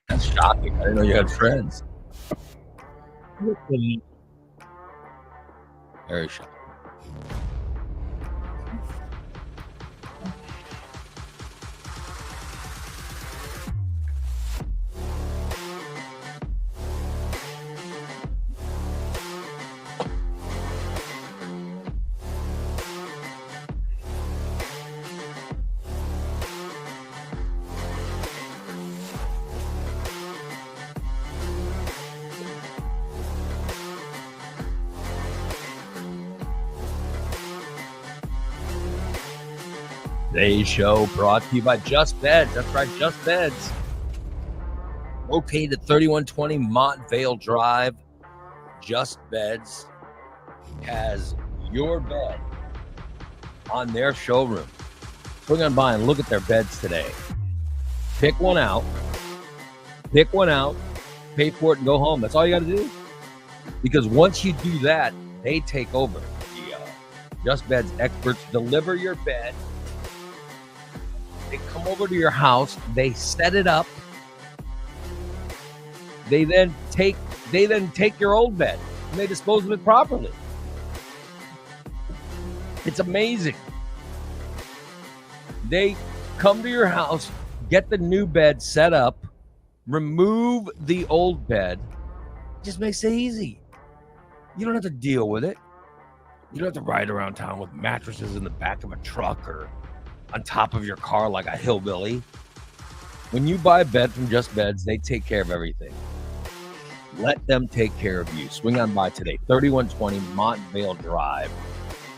That's shocking. I didn't know you had friends. Very shocking. Today's show brought to you by Just Beds. That's right, Just Beds. Located at 3120 Montvale Drive, Just Beds has your bed on their showroom. Swing on by and look at their beds today. Pick one out, pay for it, and go home. That's all you got to do. Because once you do that, they take over. The Just Beds experts deliver your bed. They come over to your house. They set it up. They then take your old bed and they dispose of it properly. It's amazing. They come to your house, get the new bed set up, remove the old bed. It just makes it easy. You don't have to deal with it. You don't have to ride around town with mattresses in the back of a truck or on top of your car like a hillbilly. When you buy a bed from Just Beds, they take care of everything. Let them take care of you. Swing on by today, 3120 Montvale Drive.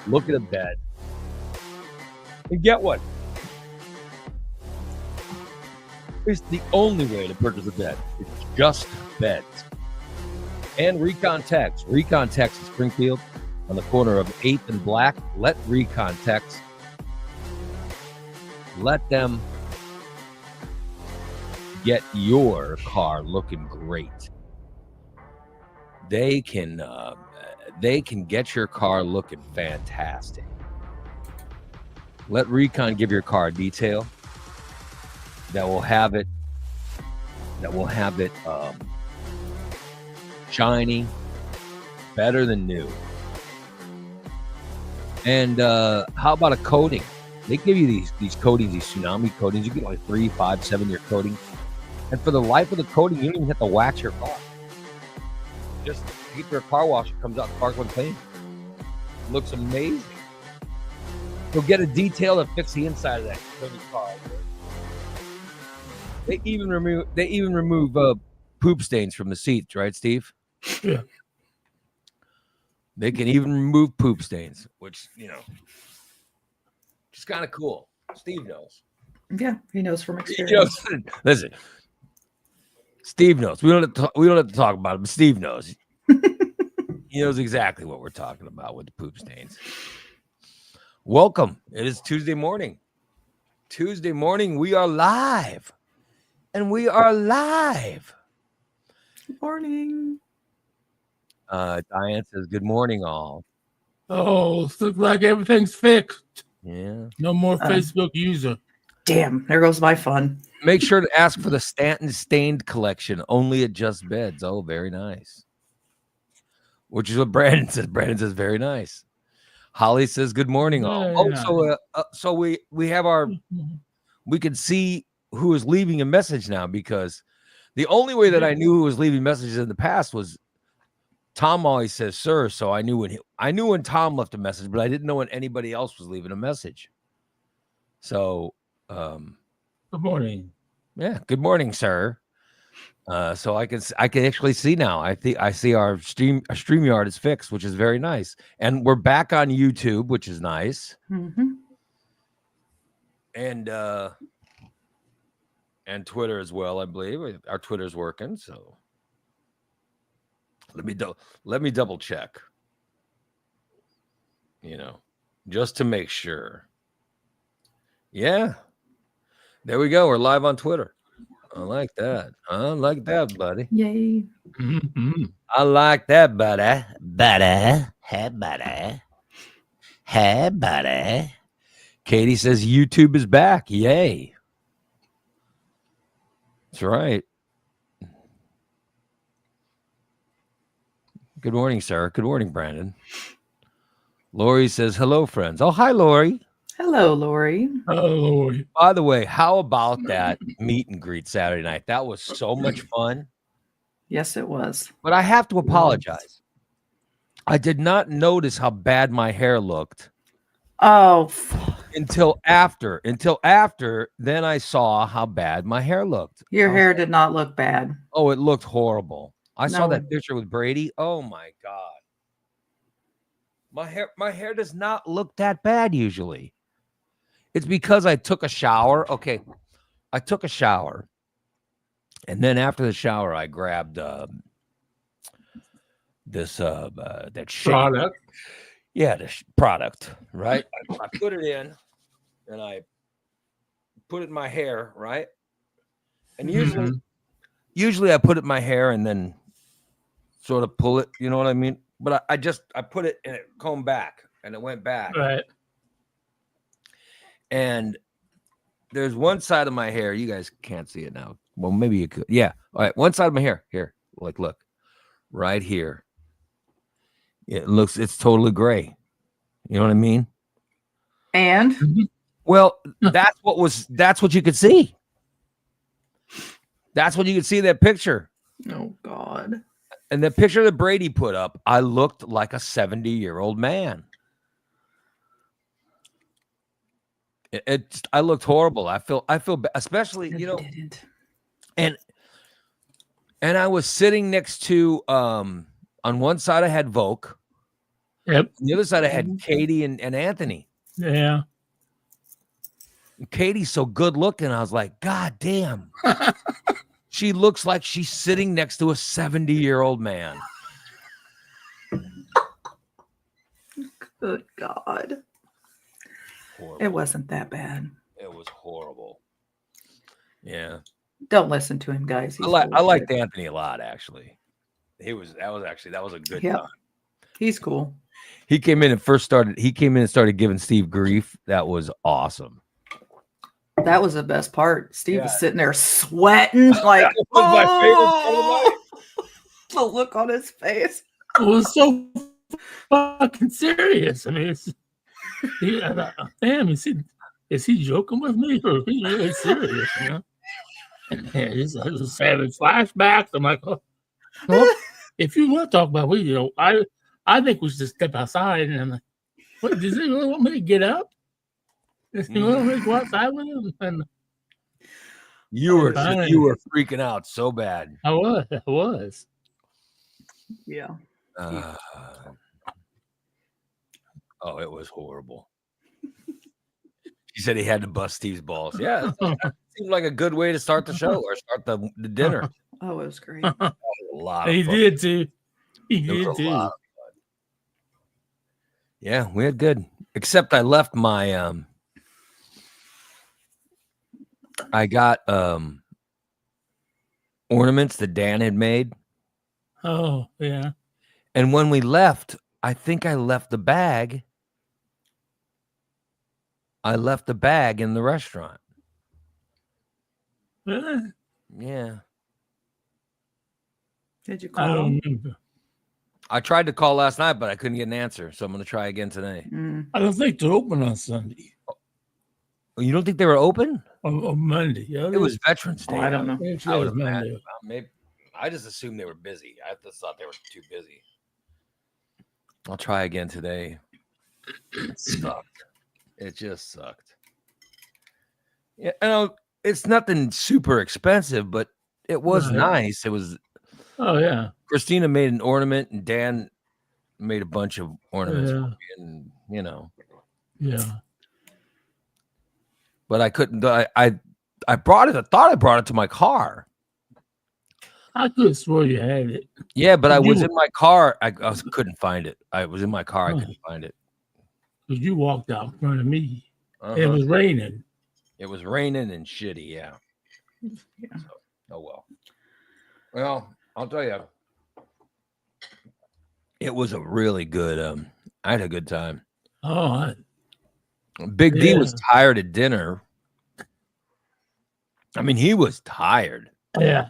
Look at a bed and get one. It's the only way to purchase a bed. It's Just Beds. And Recon Tex. Recon Tex in Springfield on the corner of 8th and Black. Let Recon Tex. Let them get your car looking great. They can get your car looking fantastic. Let Recon give your car a detail that will have it shiny, better than new. And how about a coating? They give you these coatings, these tsunami coatings. You get like 3, 5, 7-year coating. And for the life of the coating, you don't even have to wax your car. Just get your car wash. It comes out sparkling clean. It looks amazing. You'll get a detail to fix the inside of that car. They even remove poop stains from the seats, right, Steve? Yeah. They can even remove poop stains, which, it's kind of cool. Steve knows. Yeah, he knows from experience. Listen, Steve knows. We don't have to talk about it, but Steve knows. He knows exactly what we're talking about with the poop stains. Welcome. It is Tuesday morning. Tuesday morning, we are live. And we are live. Good morning. Diane says, good morning, all. Oh, it looks like everything's fixed. Yeah. No more Facebook user. Damn, there goes my fun. Make sure to ask for the Stanton Stained collection, only at Just Beds. Oh, very nice. Which is what Brandon says. Brandon says, very nice. Holly says, good morning, all. So we have we can see who is leaving a message now, because the only way that I knew who was leaving messages in the past was Tom always says, sir. So I knew when Tom left a message, but I didn't know when anybody else was leaving a message. So, good morning. Yeah. Good morning, sir. So I can actually see now. I see our StreamYard is fixed, which is very nice. And we're back on YouTube, which is nice. Mm-hmm. And Twitter as well, I believe. Our Twitter's working, so let me double check. Just to make sure. Yeah. There we go. We're live on Twitter. I like that. Buddy. Yay. Mm-hmm. I like that, buddy. Hey, buddy. Hey, buddy. Katie says YouTube is back. Yay. That's right. Good morning, sir. Good morning, Brandon. Lori says, hello, friends. Oh, hi, Lori. Hello, Lori. Oh, Lord. By the way, how about that meet and greet Saturday night? That was so much fun. Yes, it was. But I have to apologize. I did not notice how bad my hair looked. Oh, until after. Then I saw how bad my hair looked. Your hair did not look bad. Oh, it looked horrible. I saw No. that picture with Brady. Oh my God. My hair does not look that bad usually. It's because I took a shower. Okay. I took a shower. And then after the shower, I grabbed that shit. Product. Yeah, the product, right? I put it in and I put it in my hair, right? And usually I put it in my hair and then sort of pull it, you know what I mean? But I put it and it combed back and it went back. Right. And there's one side of my hair, you guys can't see it now. Well, maybe you could. Yeah. All right, one side of my hair here. Like look. Right here. It's totally gray. You know what I mean? And well, that's what you could see. That's what you could see in that picture. Oh God. And the picture that Brady put up, I looked like a 70-year-old man. I looked horrible. I feel especially, you know, and I was sitting next to on one side I had Voke. Yep. On the other side I had Katie and Anthony. Yeah. And Katie's so good looking. I was like, God damn. She looks like she's sitting next to a 70-year-old man. Good God. Horrible. It wasn't that bad. It was horrible. Yeah. Don't listen to him, guys. I liked Anthony a lot, actually. That was a good time. He's cool. He came in and started giving Steve grief. That was awesome. That was the best part. Steve was sitting there sweating like that was my favorite part of life. The look on his face. It was so fucking serious. I mean, damn, is he joking with me or is he really serious? You know? And he's having flashbacks. I'm like, well, if you want to talk about it, you know, I think we should just step outside. And I'm like, what, does he really want me to get up? Does he want me to go outside with him? And you were freaking out so bad. I was. Yeah. Oh, it was horrible. He said he had to bust Steve's balls. Yeah, that seemed like a good way to start the show or start the dinner. Oh, it was great. A lot of he fun. did too. He It was did a too. lot of fun. Yeah, we had good. Except I left my I got ornaments that Dan had made. Oh, yeah. And when we left, I think I left the bag. I left the bag in the restaurant. Really? Yeah. Did you I call don't him? remember. I tried to call last night, but I couldn't get an answer. So I'm going to try again today. I don't think they're open on Sunday You don't think they were open? or Monday. Yeah, It was Veterans Day. I don't know. It's I was mad. Monday. Maybe I just assumed they were busy. I just thought they were too busy. I'll try again today. It sucked. It just sucked. Yeah, I know it's nothing super expensive, but it was nice. It was. Oh yeah. Christina made an ornament, and Dan made a bunch of ornaments for me, and you know. Yeah. But I couldn't. I brought it. I thought I brought it to my car. I could have swore you had it. Yeah, but I was in my car. I couldn't find it. I was in my car. I couldn't find it. Because you walked out in front of me. It was raining. It was raining and shitty. Yeah. Yeah. So, oh well. Well, I'll tell you. It was a really good. I had a good time. Oh, Big D was tired at dinner. I mean, he was tired. Yeah.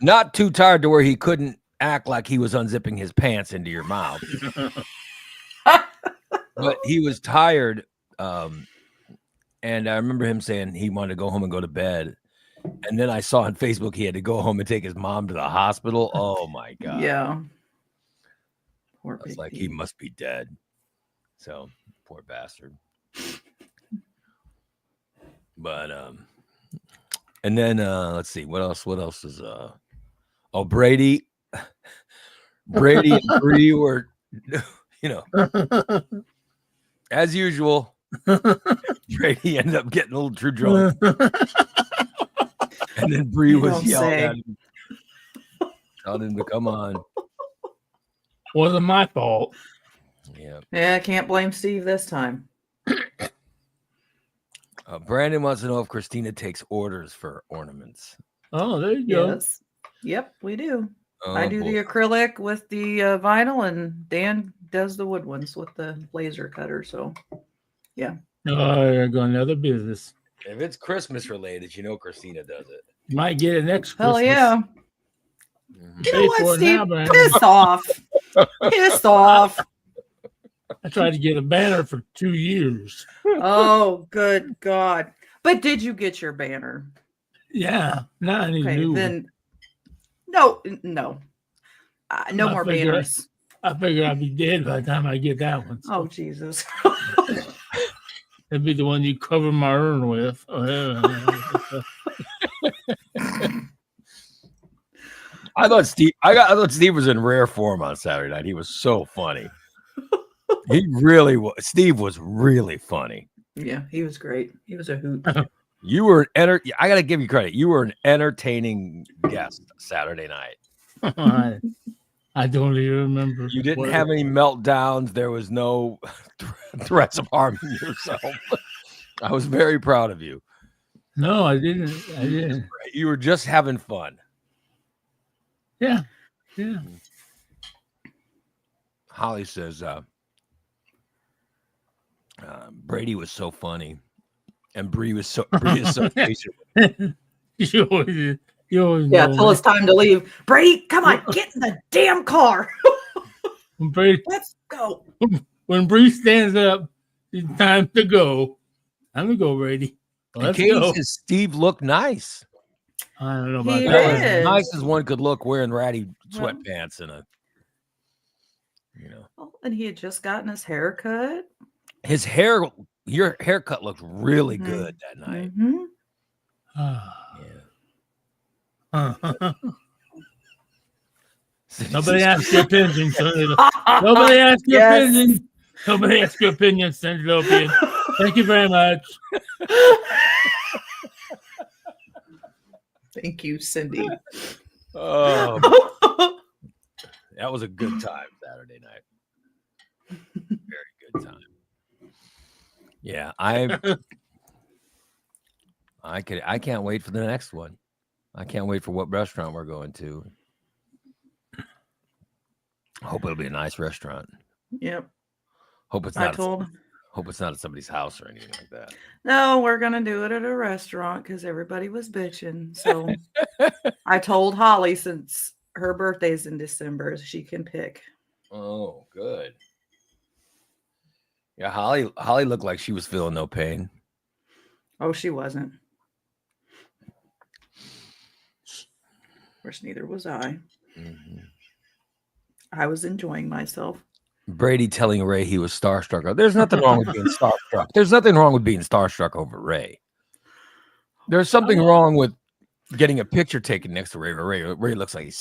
Not too tired to where he couldn't act like he was unzipping his pants into your mouth. But he was tired. And I remember him saying he wanted to go home and go to bed. And then I saw on Facebook he had to go home and take his mom to the hospital. Oh my God. Yeah. Poor I was Big like, D. he must be dead. So poor bastard. But and then let's see what else is Brady and Bree were, as usual. Brady ended up getting a little too drunk. And then Bree was yelling at him, telling him to come on. Wasn't my fault. Yeah, I can't blame Steve this time. Brandon wants to know if Christina takes orders for ornaments. Oh, there you go. Yes. Yep, we do. Oh, I do the acrylic with the vinyl, and Dan does the wood ones with the laser cutter. So, yeah. Oh, there go another business. If it's Christmas related, Christina does it. You might get it next Hell Christmas. yeah. Mm-hmm. You know what, Steve? Piss off. Piss off. I tried to get a banner for 2 years. Oh, good God. But did you get your banner? Yeah, not any Okay, new. then no. No more figure- banners. I figure I'll be dead by the time I get that one. So Oh, Jesus. it'd be the one you cover my urn with. I thought Steve was in rare form on Saturday night. He was so funny. He really was. Steve was really funny. Yeah, he was great. He was a hoot. You were I got to give you credit. You were an entertaining guest Saturday night. I don't even remember. You didn't have any meltdowns. There was no threats of harming yourself. I was very proud of you. No, I didn't. You were just having fun. Yeah. Holly says Brady was so funny, and Bree is so patient. You always Yeah, know, till it's time to leave. Brady, come on, get in the damn car. Brady, Let's go. when Bree stands up, it's time to go. Time to go, Brady. Let's go. Says Steve looked nice. I don't know about He that. did. As nice as one could look wearing ratty sweatpants and Oh, and he had just gotten his hair cut. His hair, your haircut looked really good that night. Mm-hmm. Nobody asked your opinion. Nobody asked your opinion. Nobody asked your opinion, Senator Opinion. Thank you very much. Thank you, Cindy. Oh, that was a good time Saturday night. Very good time. Yeah, I can't wait for the next one. I can't wait for what restaurant we're going to. Hope it'll be a nice restaurant. Yep. Hope it's not at somebody's house or anything like that. No, we're gonna do it at a restaurant because everybody was bitching. So I told Holly, since her birthday's in December, she can pick. Oh, good. Yeah, Holly looked like she was feeling no pain. Oh, she wasn't. Of course, neither was I. Mm-hmm. I was enjoying myself. Brady telling Ray he was starstruck. There's nothing wrong with being starstruck. There's nothing wrong with being starstruck over Ray. There's something wrong with getting a picture taken next to Ray. Ray looks like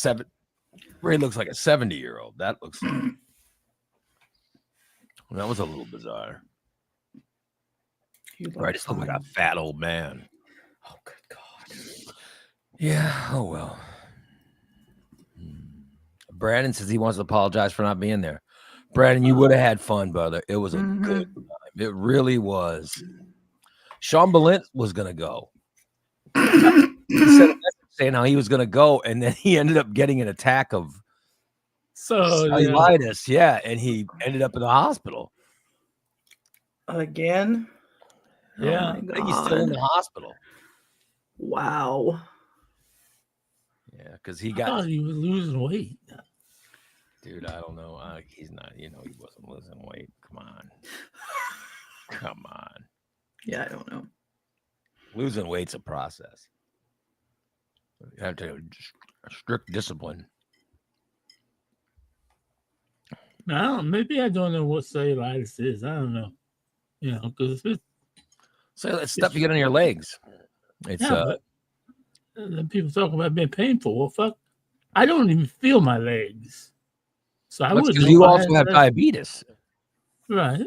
Ray looks like a 70-year-old. That was a little bizarre. Right, just looked like a fat old man. Oh, good God. Yeah. Oh well. Brandon says he wants to apologize for not being there. Brandon, you would have had fun, brother. It was a good time. It really was. Sean Balint was going to go. He said saying how he was going to go, and then he ended up getting an attack of cellulitis. Yeah, and he ended up in the hospital. Again? Yeah. Oh, I think he's still in the hospital. Wow. Yeah, because I thought he was losing weight. Dude, I don't know. He's not, he wasn't losing weight. Come on. Come on. Yeah, I don't know. Losing weight's a process. You have to strict discipline. Maybe I don't know what cellulitis is. I don't know. Because So it's stuff you get on your legs. It's but then people talk about being painful. Well, fuck, I don't even feel my legs, so I wouldn't. Because know you if I also have diabetes, right?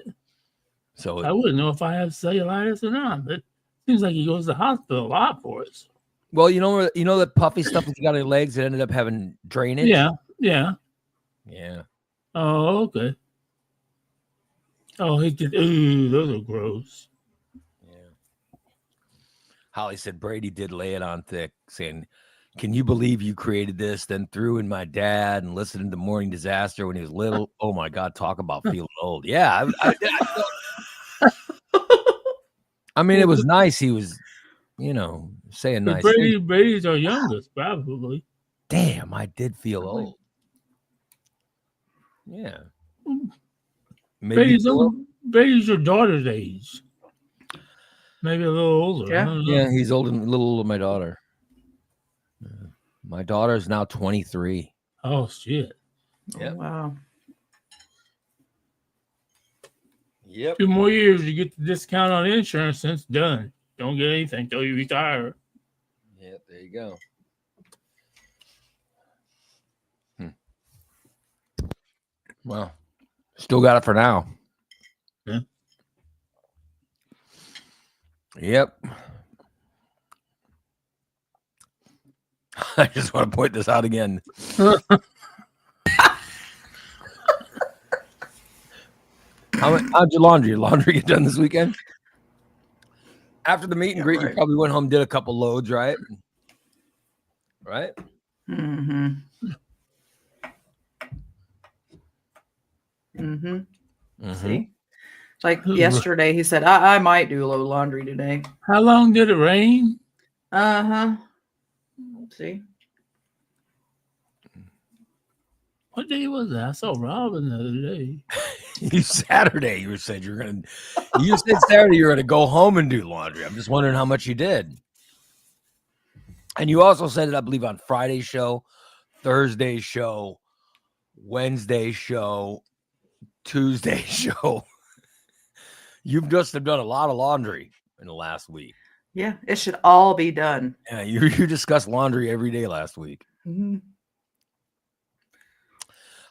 So I wouldn't know if I have cellulitis or not. But it seems like he goes to the hospital a lot for it. well, the puffy stuff that you got on your legs that ended up having drainage. Yeah. Oh, okay. Oh, he did. Ooh, those are gross. Yeah. Holly said Brady did lay it on thick, saying, "Can you believe you created this? Then threw in my dad and listened to Morning Disaster when he was little. Oh my God, talk about feeling old. Yeah, I mean, it was nice. He was, saying nice things. Brady's our youngest, probably. Damn, I did feel old. Yeah. Maybe Brady's your daughter's age. Maybe a little older. Yeah, he's a little older than my daughter. My daughter is now 23. Oh, shit. Yep. Oh, wow. Yep. 2 more years, you get the discount on insurance, and it's done. Don't get anything until you retire. Yep, there you go. Well, still got it for now. Yeah. Yep. I just want to point this out again. How'd your laundry get done this weekend? After the meet and greet, you probably went home, did a couple loads, right? Right? Mm-hmm. Mm-hmm. Mm-hmm. See? Like yesterday, he said, I might do low laundry today. How long did it rain? Uh-huh. See? What day was that? I saw Robin the other day. Saturday, you said Saturday you're gonna go home and do laundry. I'm just wondering how much you did. And you also said it, I believe, on Friday's show, Thursday's show, Wednesday's show, Tuesday's show. You've just have done a lot of laundry in the last week. Yeah, it should all be done. Yeah, you discussed laundry every day last week. Mm-hmm.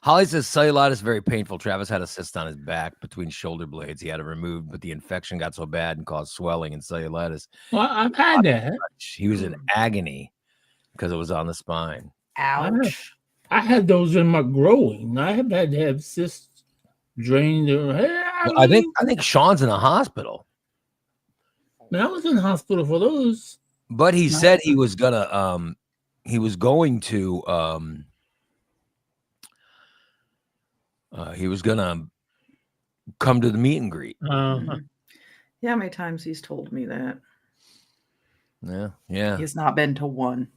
Holly says cellulitis is very painful. Travis had a cyst on his back between shoulder blades. He had it removed, but the infection got so bad and caused swelling and cellulitis. Well, I've had that. He was in agony because it was on the spine. Ouch. I had those in my growing. I have had to have cysts drained. I think Sean's in a hospital. I was in the hospital for those. But he said he was going to come to the meet and greet. Yeah, how many times he's told me that? Yeah. He's not been to one.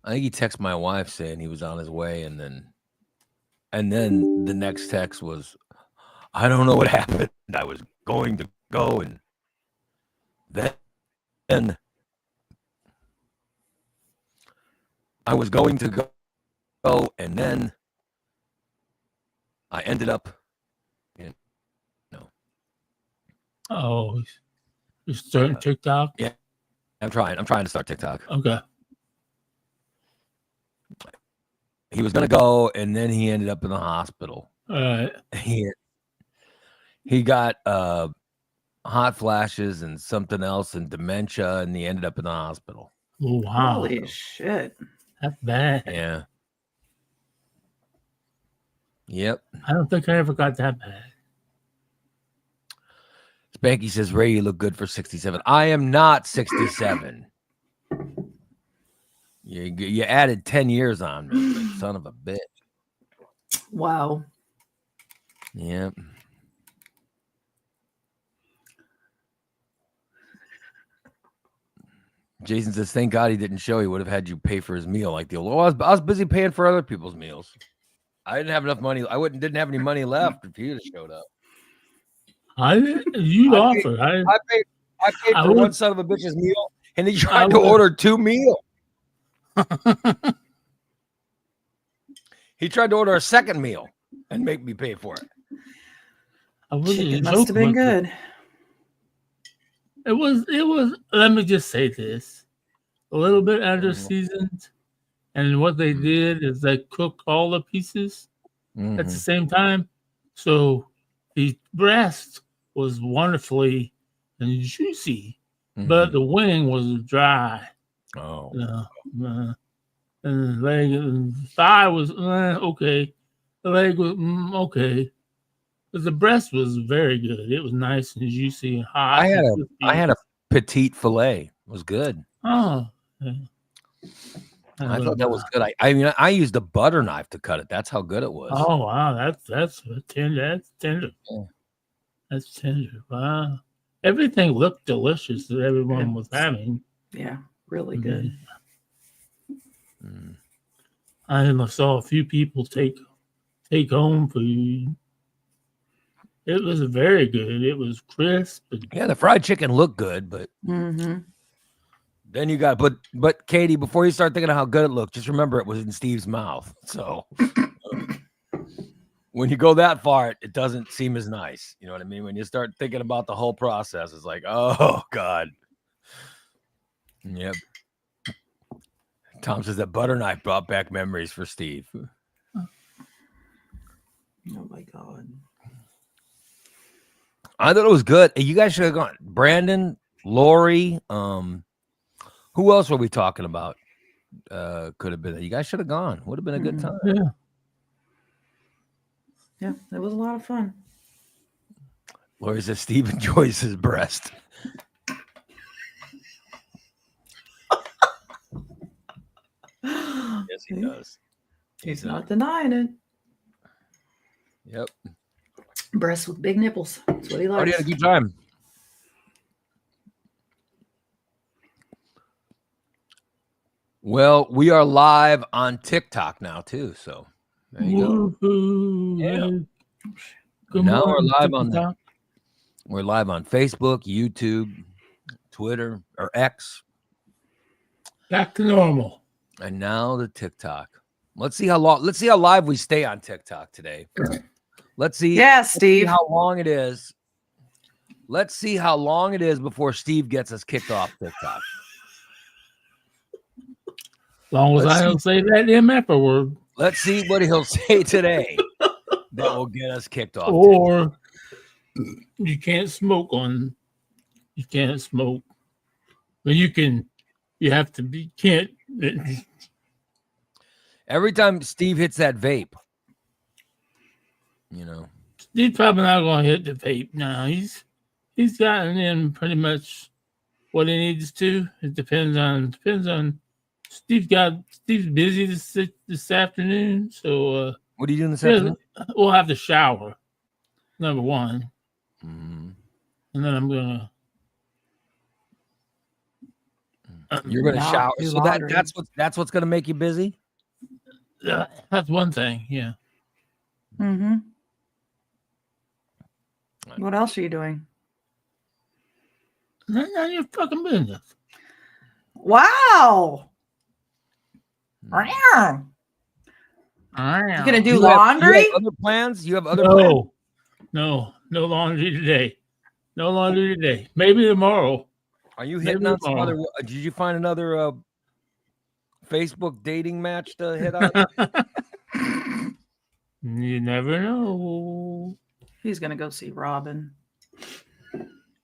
I think he texted my wife saying he was on his way, and then the next text was, I don't know what happened. I was going to go, and then I was going to go, and then I ended up, Oh, you're starting TikTok? Yeah, I'm trying to start TikTok. Okay. He was going to go, and then he ended up in the hospital. All right. He got hot flashes and something else and dementia, and he ended up in the hospital. Oh, wow. Holy shit. That's bad. Yeah. Yep. I don't think I ever got that bad. Spanky says, Ray, you look good for 67. I am not 67. You added 10 years on me, son of a bitch. Wow. Yep. Jason says, thank God he didn't show. He would have had you pay for his meal like the old. Well, I was busy paying for other people's meals. I didn't have enough money. I didn't have any money left if you'd have showed up. You I offered. I paid I for would- one son of a bitch's meal, and he tried to order 2 meals. He tried to order a second meal and make me pay for it. Chicken must have been good. It was. Let me just say this: a little bit under seasoned, and what they did is they cooked all the pieces at the same time. So the breast was wonderfully and juicy, but the wing was dry. Oh, and the leg and thigh was okay. The leg was okay. But the breast was very good. It was nice and juicy and hot. I had a petite fillet. It was good. Oh, yeah. I thought that was good. I mean, I used a butter knife to cut it. That's how good it was. Oh wow, that's tender. That's tender. Yeah. That's tender. Wow. Everything looked delicious that everyone was having. Yeah, really good. I saw a few people take home food. It was very good. It was crisp. Yeah, the fried chicken looked good, but then you got but Katie, before you start thinking of how good it looked, just remember it was in Steve's mouth. So when you go that far, it doesn't seem as nice. You know what I mean? When you start thinking about the whole process, it's like, oh God. Yep. Tom says that butter knife brought back memories for Steve. Oh my God. I thought it was good. You guys should have gone. Brandon, Lori, who else were we talking about? Could have been. You guys should have gone. Would have been a good time. Yeah, it was a lot of fun. Lori says Steve enjoys his breast. Yes, he does. He's not denying it. Yep. Breasts with big nipples. That's what he likes. Oh, you had a good time. Well, we are live on TikTok now too, so there you go. Yeah. Now we're live on that. We're live on Facebook, YouTube, Twitter, or X. Back to normal. And now the TikTok. Let's see how live we stay on TikTok today. Let's see. Yeah, Steve. How long it is. Let's see how long it is before Steve gets us kicked off TikTok. As long as I don't say that MF word. Let's see what he'll say today that will get us kicked off. Or you can't smoke. But you have to be, can't. Every time Steve hits that vape, you know. He's probably not going to hit the vape now. He's gotten in pretty much what he needs to. It depends on Steve's busy this afternoon, so what are you doing this afternoon? We'll have to shower. Number one, and then I'm gonna. You're gonna shower, so that's what's gonna make you busy. That's one thing, yeah. Mm-hmm. What else are you doing? None of your fucking business. Wow. You gonna do laundry? You have other plans? You have other plans? No laundry today. No laundry today. Maybe tomorrow. Are you hitting on some other? Did you find another Facebook dating match to hit on? You never know. He's gonna go see Robin.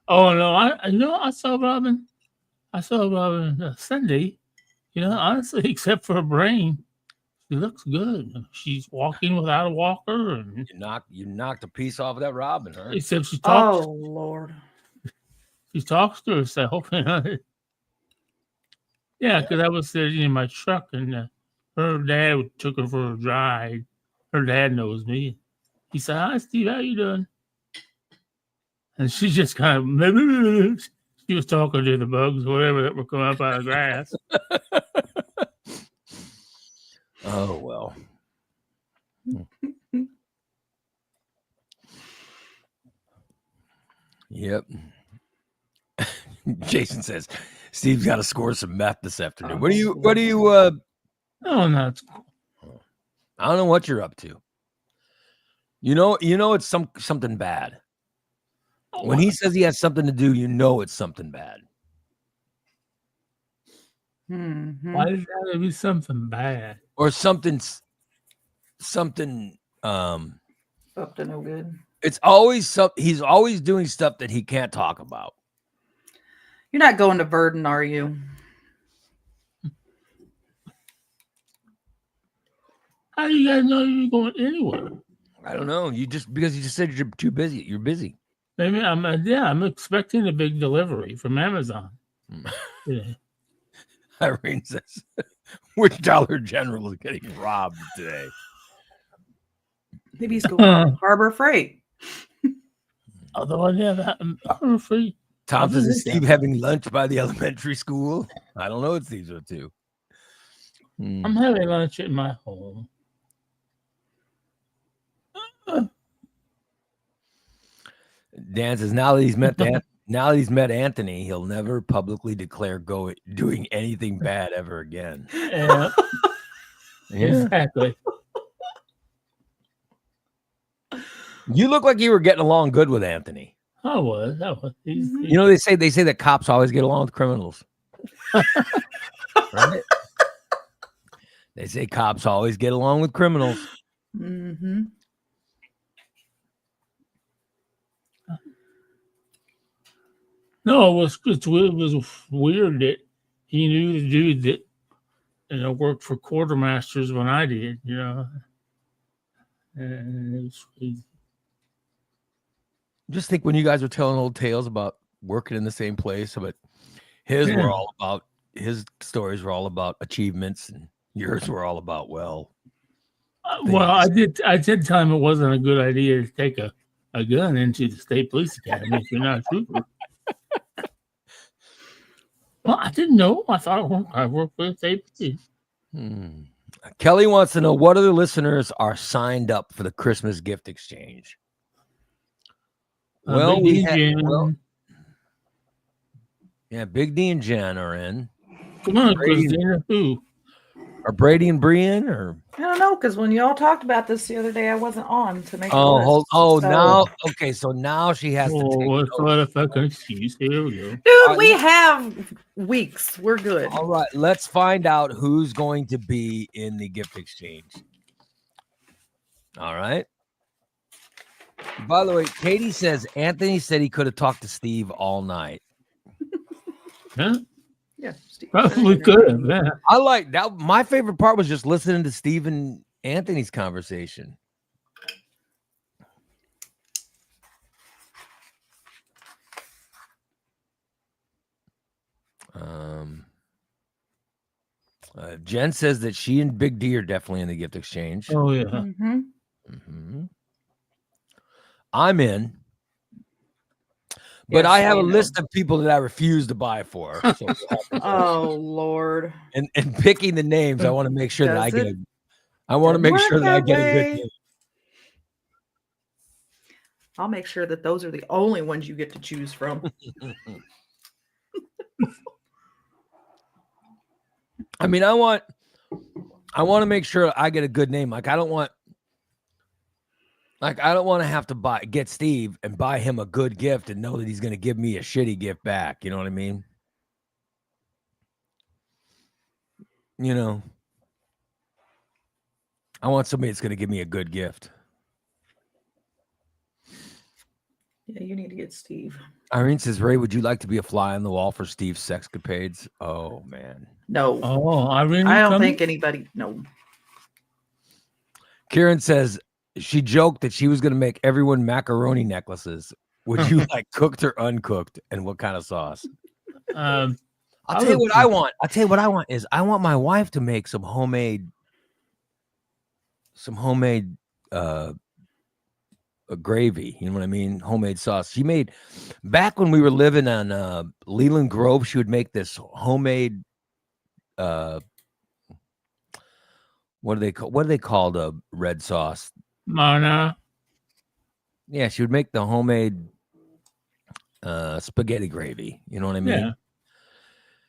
Oh no! I saw Robin. Sunday. You know, honestly, except for her brain, she looks good. She's walking without a walker, and you knocked a piece off of that Robin, huh? Except she talks. Oh Lord! She talks to herself. Yeah, because I was sitting in my truck, and her dad took her for a drive. Her dad knows me. He said, "Hi, Steve, how you doing?" And she just kind of, she was talking to the bugs, whatever that were coming up out of the grass. Oh, well. Yep. Jason says Steve's got to score some meth this afternoon. What do you Oh, no. I don't know what you're up to. You know it's something bad. When he says he has something to do, you know it's something bad. Why does that have to be something bad? Or something Up to no good. It's always he's always doing stuff that he can't talk about. You're not going to Verdon, are you? How do you guys know you're going anywhere? I don't know. Because you just said you're too busy. You're busy. Maybe I'm expecting a big delivery from Amazon. Yeah. Irene says, which Dollar General is getting robbed today? Maybe he's going Harbor Freight. Although I have Harbor Freight. Tom says, is Steve having lunch by the elementary school? I don't know what Steve's up to. I'm having lunch at my home. Dan says, now that he's met Anthony, he'll never publicly declare doing anything bad ever again. Yeah. Exactly. You look like you were getting along good with Anthony. I was. You know, they say that cops always get along with criminals. Right? They say cops always get along with criminals. Mm-hmm. No, it was weird that he knew the dude that worked for quartermasters when I did, and it was crazy. Just think when you guys were telling old tales about working in the same place, but his stories were all about achievements, and yours were all about I did tell him it wasn't a good idea to take a gun into the state police academy if you're not a trooper. Well, I didn't know. I thought I worked for the state police. Kelly wants to know what other listeners are signed up for the Christmas gift exchange. Well, Big D and Jen are in. Come on, Christina. Who? Are Brady and Brian or? I don't know, because when y'all talked about this the other day, I wasn't on to make. Now okay, so now she has to. What a fucking excuse! Here we go, dude. We have weeks. We're good. All right, let's find out who's going to be in the gift exchange. All right. By the way, Katie says Anthony said he could have talked to Steve all night. Huh? Yeah, Steve. Probably could have. Yeah. I like that. My favorite part was just listening to Steve and Anthony's conversation. Jen says that she and Big D are definitely in the gift exchange. Oh yeah. Mm-hmm. I'm in. But I have a list of people that I refuse to buy for. So oh Lord! And picking the names, I want to make sure that I get. I want to make sure that I get a good name. I'll make sure that those are the only ones you get to choose from. I mean, I want to make sure I get a good name. I don't want to have to get Steve and buy him a good gift and know that he's going to give me a shitty gift back. You know what I mean? I want somebody that's going to give me a good gift. Yeah, you need to get Steve. Irene says, Ray, would you like to be a fly on the wall for Steve's sexcapades? Oh, man. No. Oh, Irene, I don't think anybody. No. Karen says she joked that she was going to make everyone macaroni necklaces. Would you like cooked or uncooked? And what kind of sauce? I'll tell you what I want. Is I want my wife to make some homemade gravy. You know what I mean? Homemade sauce. She made back when we were living on Leland Grove. She would make this homemade What do they call the red sauce? Mana. Yeah, she would make the homemade spaghetti gravy. You know what I mean? Yeah.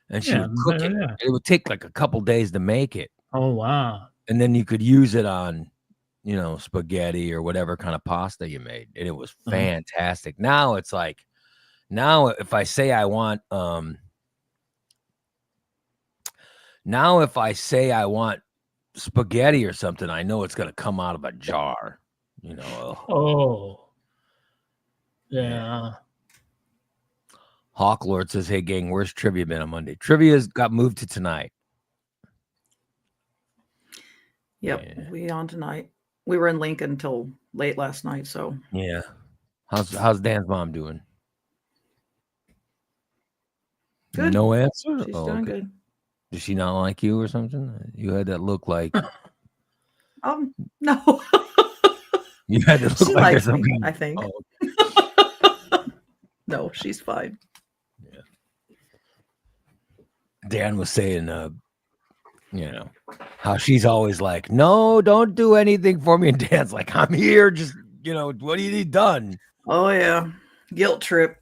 And she Yeah. would cook it. Yeah. It would take like a couple days to make it, Oh, wow. and then you could use it on, spaghetti or whatever kind of pasta you made, and it was fantastic. Now it's like, if I say I want, spaghetti or something, I know it's gonna come out of a jar. Oh. Yeah. Hawk Lord says, "Hey gang, where's trivia been on Monday? Trivia's got moved to tonight." Yep, Yeah. we on tonight. We were in Lincoln till late last night, so Yeah. How's Dan's mom doing? good. No answer. She's doing good. Does she not like you or something? You had that look like No. you had to look She like likes there's me, something. I think. Oh, No, she's fine. yeah. Dan was saying, how she's always like, "No, don't do anything for me," and Dan's like, "I'm here. Just, what do you need done?" Oh yeah, guilt trip.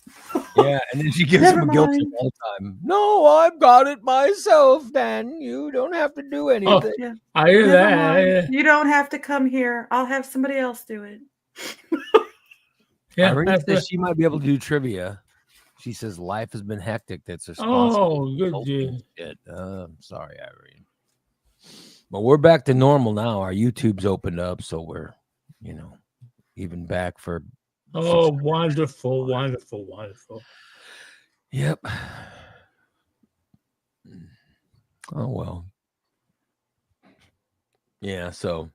Yeah, and then she gives Never him a guilt trip mind. all the time. "No, I've got it myself, Dan. You don't have to do anything." Yeah. I hear Never that. mind. You don't have to come here. I'll have somebody else do it. Yeah. Irene says she might be able to do trivia. She says life has been hectic. That's her Oh, good deal. I'm sorry, Irene. But we're back to normal now. Our YouTube's opened up, so we're, even back for. Oh, wonderful, wonderful, wonderful. Yep. Oh well. Yeah, so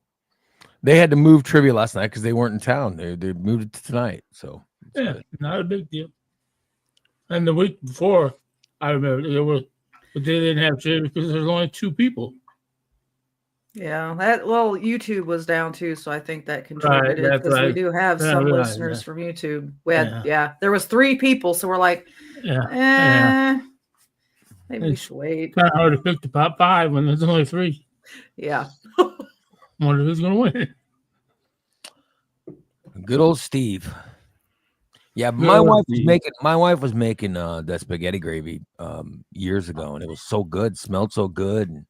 they had to move trivia last night because they weren't in town. They moved it to tonight. So Yeah, good. not a big deal. And the week before, I remember but they didn't have trivia because there's only 2 people. Yeah, YouTube was down too, so I think that contributed That's because we right. do have Yeah, some right, listeners yeah. from YouTube. We had, there was 3 people, so we're like, Yeah. maybe we should wait. Kind of hard to pick the top 5 when there's only 3. Yeah. I wonder who's going to win. Good old Steve. Yeah, my wife was making that spaghetti gravy years ago, and it was so good, smelled so good.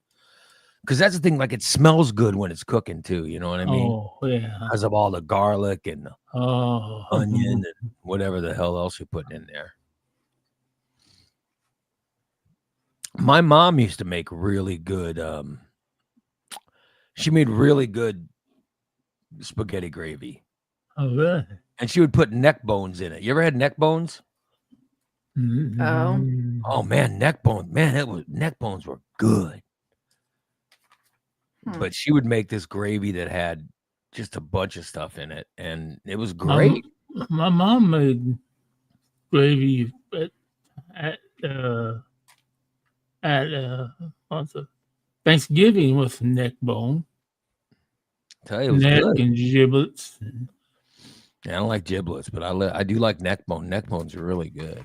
Because that's the thing, like it smells good when it's cooking too. You know what I mean? Oh, yeah. Because of all the garlic and Oh, onion and whatever the hell else you're putting in there. My mom used to make really good. She made really good spaghetti gravy. Oh, really? And she would put neck bones in it. You ever had neck bones? Mm-hmm. Oh man, neck bones. Man, neck bones were good. But she would make this gravy that had just a bunch of stuff in it, and it was great. My mom made gravy at Thanksgiving with neck bone. Tell you, it was neck good. And giblets. Yeah, I don't like giblets, but I do like neck bone. Neck bones are really good.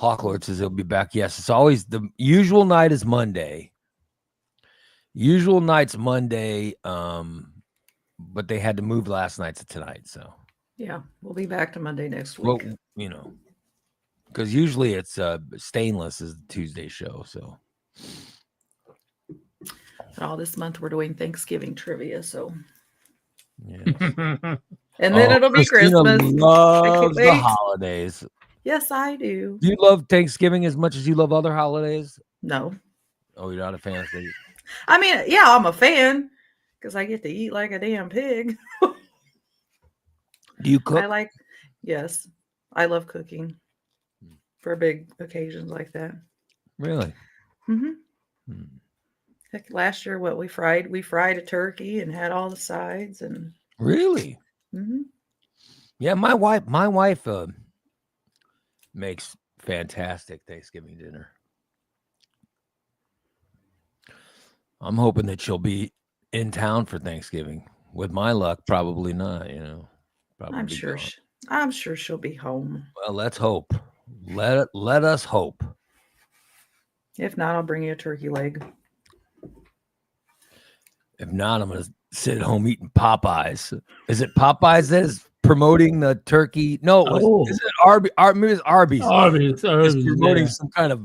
Hawklord says he'll be back. Yes, it's always the usual night is Monday. Usual night's Monday, but they had to move last night to tonight. So yeah, we'll be back to Monday next week. Well, because usually it's Stainless is the Tuesday show. So this month we're doing Thanksgiving trivia. So yeah, and then it'll be Christina Christmas. Loves the holidays. Yes, I do. Do you love Thanksgiving as much as you love other holidays? No. Oh, you're not a fan of Thanksgiving? I mean, yeah, I'm a fan because I get to eat like a damn pig. Do you cook? Yes, I love cooking for big occasions like that. Really? Mm-hmm. Heck, last year, we fried a turkey and had all the sides and. Really? Mm-hmm. Yeah, my wife makes fantastic Thanksgiving dinner. I'm hoping that she'll be in town for Thanksgiving. With my luck, probably not. Probably I'm sure she'll be home. Well, let's hope. Let us hope. If not, I'll bring you a turkey leg. If not, I'm gonna sit at home eating Popeyes. Is it Popeyes that is promoting the turkey? No, is it Arby's? Maybe it's Arby's. Arby's, It's promoting yeah. some kind of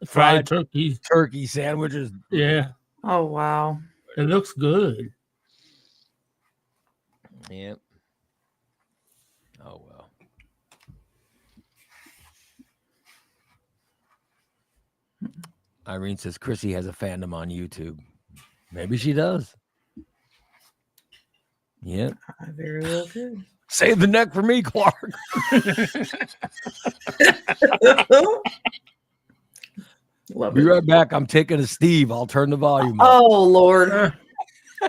fried turkey sandwiches. Yeah. Oh wow. It looks good. Yep. Oh well. Irene says Chrissy has a fandom on YouTube. Maybe she does. Yep. I very well could. Save the neck for me, Clark. Love Be it. right back. I'm taking a Steve. I'll turn the volume up. Oh Lord.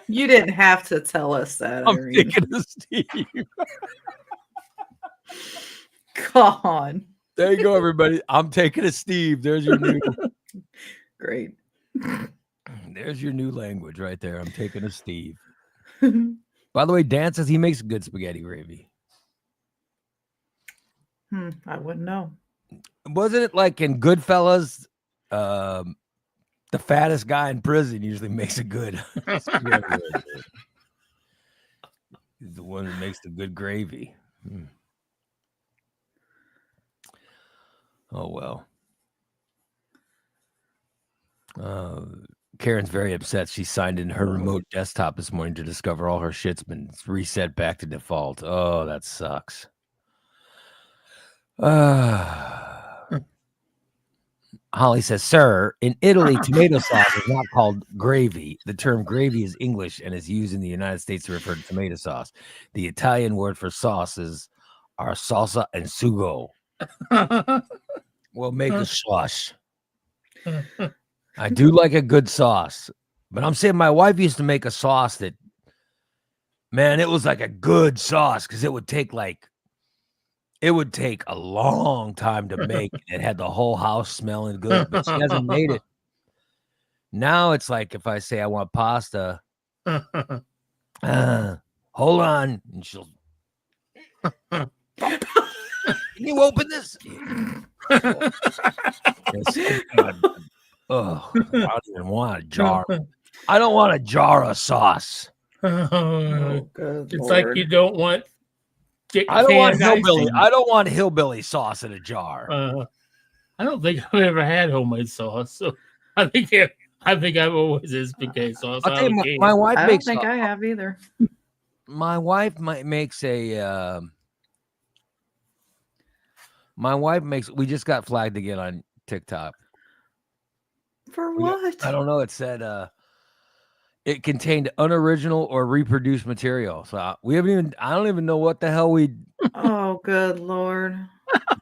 You didn't have to tell us that, I'm Irene. taking a Steve. God. There you go, everybody. I'm taking a Steve. There's your new. Great. There's your new language right there. I'm taking a Steve. By the way, Dan says he makes good spaghetti gravy. I wouldn't know. Wasn't it like in Goodfellas? The fattest guy in prison usually makes a good spaghetti gravy. He's the one that makes the good gravy. Oh well. Karen's very upset. She signed in her remote desktop this morning to discover all her shit's been reset back to default. Oh, that sucks. Holly says, sir, in Italy, tomato sauce is not called gravy. The term gravy is English and is used in the United States to refer to tomato sauce. The Italian word for sauces are salsa and sugo. We'll make a sauce. I do like a good sauce, but I'm saying my wife used to make a sauce that, man, it was like a good sauce because it would take a long time to make. It had the whole house smelling good, but she hasn't made it. Now it's like if I say I want pasta, hold on, and she'll. Can you open this? Oh, I don't even want a jar. I don't want a jar of sauce. Oh, good it's Lord. like you don't want. I don't want hillbilly. I don't want hillbilly sauce in a jar. I don't think I've ever had homemade sauce, so I think I've always had spaghetti sauce. I'll tell you, my wife I makes. don't think I have either. My wife makes a. My wife makes. We just got flagged again on TikTok. For what? I don't know. It said it contained unoriginal or reproduced material. So we haven't even. I don't even know what the hell we. Oh, good Lord!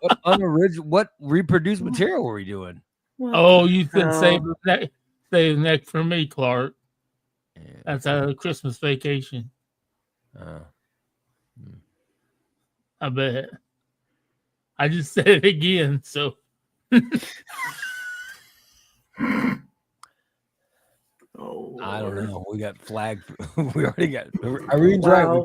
What unoriginal? What reproduced material were we doing? Oh, you can save the neck for me, Clark. Yeah. That's a Christmas vacation. I bet. I just said it again, so. Oh, I don't know. We got flagged. We already got. Irene's right.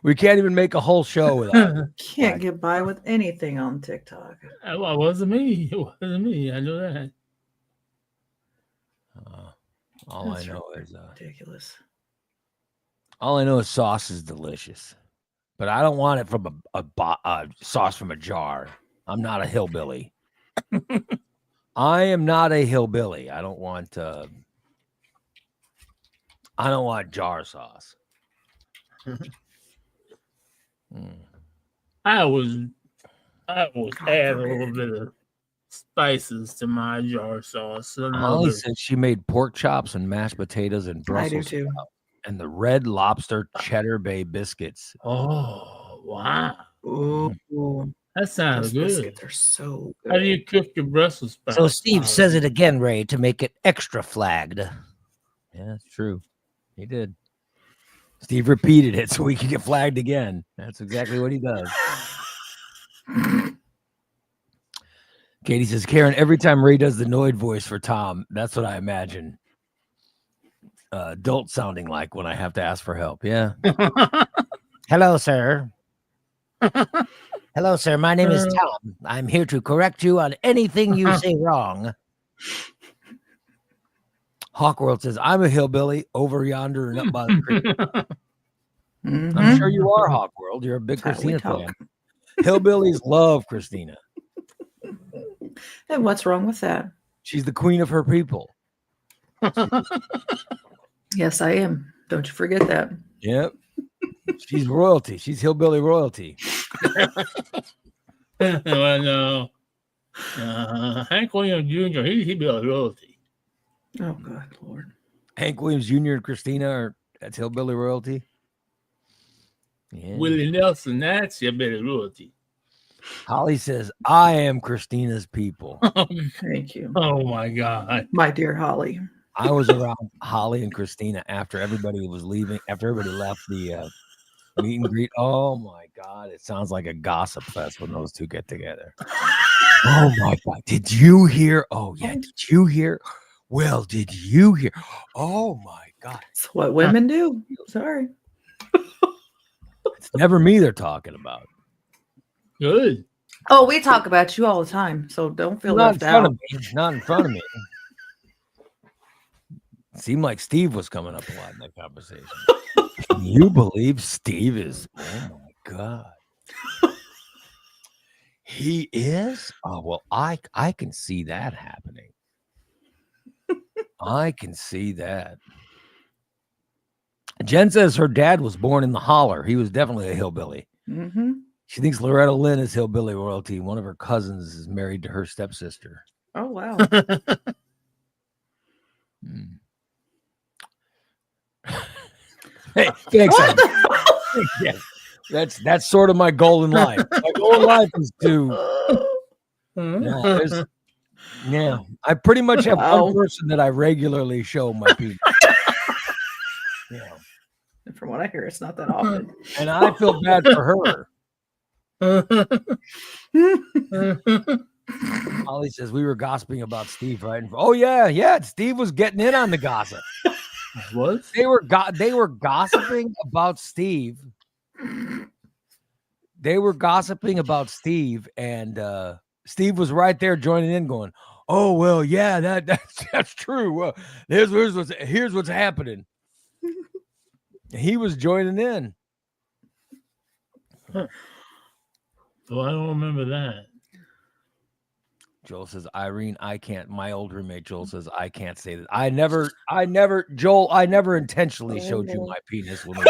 We can't even make a whole show without. Can't get by with anything on TikTok. It wasn't me. It wasn't me. I know that. All I know is ridiculous. All I know is sauce is delicious, but I don't want it from a sauce from a jar. I'm not a hillbilly. I am not a hillbilly. I don't want jar sauce. I always add a little bit of spices to my jar sauce. Holly said she made pork chops and mashed potatoes and Brussels I do too. And the Red Lobster Cheddar Bay biscuits. Oh, wow. Ooh. That sounds good. Biscuits are so good. How do you cook your Brussels sprouts? So Steve says it again, Ray, to make it extra flagged. Yeah, that's true. He did. Steve repeated it so we could get flagged again. That's exactly what he does. Katie says, Karen, every time Ray does the Noid voice for Tom, that's what I imagine adult sounding like when I have to ask for help. Yeah. Hello, sir. Hello, sir. My name is Tom. I'm here to correct you on anything you say wrong. Hawkworld says, I'm a hillbilly over yonder and up by the creek. I'm Mhm. sure you are, Hawkworld. You're a big That's how we Christina talk. fan. Hillbillies love Christina. And what's wrong with that? She's the queen of her people. Yes, I am. Don't you forget that. Yep. She's royalty. She's hillbilly royalty. Well, no. Hank Williams Jr., he'd be a royalty. Oh, God, Lord. Hank Williams Jr. and Christina that's hillbilly royalty. Yeah. Willie Nelson, that's a bit of royalty. Holly says, I am Christina's people. Thank you. Oh, my God. My dear Holly. I was around Holly and Christina after everybody was leaving, after everybody left the meet and greet. Oh my God. It sounds like a gossip fest when those two get together. Oh my God. Did you hear? Oh yeah. Did you hear? Well, did you hear? Oh my God. It's what women do. Sorry. It's never me they're talking about. Good. Oh, we talk about you all the time, so don't feel Not left in front out. of me. Not in front of me. It seemed like Steve was coming up a lot in that conversation. Can you believe Steve is? Oh my God. He is? Oh, well, I can see that happening. I can see that. Jen says her dad was born in the holler. He was definitely a hillbilly. Mm-hmm. She thinks Loretta Lynn is hillbilly royalty. One of her cousins is married to her stepsister. Oh, wow. Hey, thanks. Yeah, that's sort of my goal in life. My goal in life is to I pretty much have one person that I regularly show my penis. Yeah. And from what I hear, it's not that often. And I feel bad for her. Holly says we were gossiping about Steve, right? Oh yeah. Steve was getting in on the gossip. What? They were gossiping about Steve. They were gossiping about Steve, and Steve was right there joining in, going, "Oh well, yeah, that's true. Here's what's happening." He was joining in. Well, I don't remember that. Joel says, Irene, I can't. My old roommate Joel says, I can't say that. I never, Joel, I never intentionally showed you my penis when we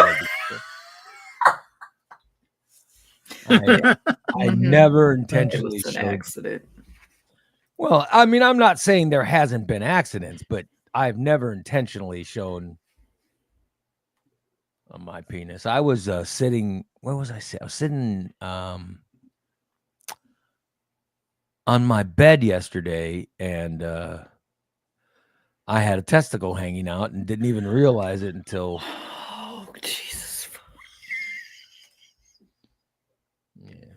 were I never intentionally It was an showed. accident. Well, I mean, I'm not saying there hasn't been accidents, but I've never intentionally shown my penis. I was sitting. Where was I sitting? I was sitting on my bed yesterday, and I had a testicle hanging out and didn't even realize it until. Oh, Jesus. Yeah.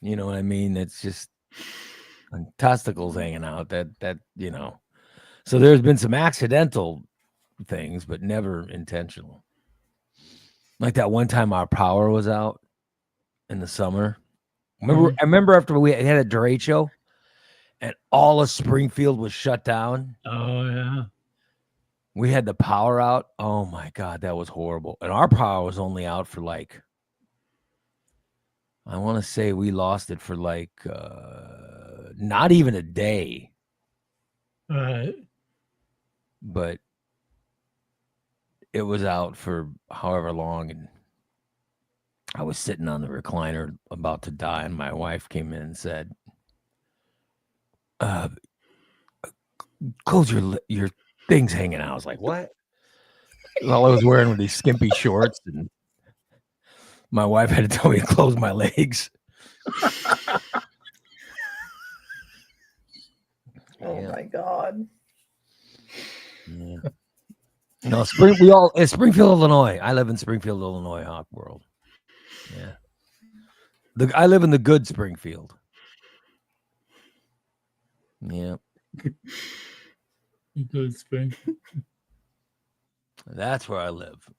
You know what I mean? It's just testicles hanging out. That you know. So there's been some accidental things, but never intentional. Like that one time our power was out in the summer. I remember after we had a derecho and all of Springfield was shut down. Oh, yeah. We had the power out. Oh, my God, that was horrible. And our power was only out for like, I want to say we lost it for like not even a day. All right. But it was out for however long. And I was sitting on the recliner about to die, and my wife came in and said, close your things hanging out. I was like, what? All I was wearing were these skimpy shorts, and my wife had to tell me to close my legs. Oh my God. Yeah. No, it's Springfield, Illinois. I live in Springfield, Illinois, Hawk World. Yeah. I live in the good Springfield. Yeah. Good spring. That's where I live.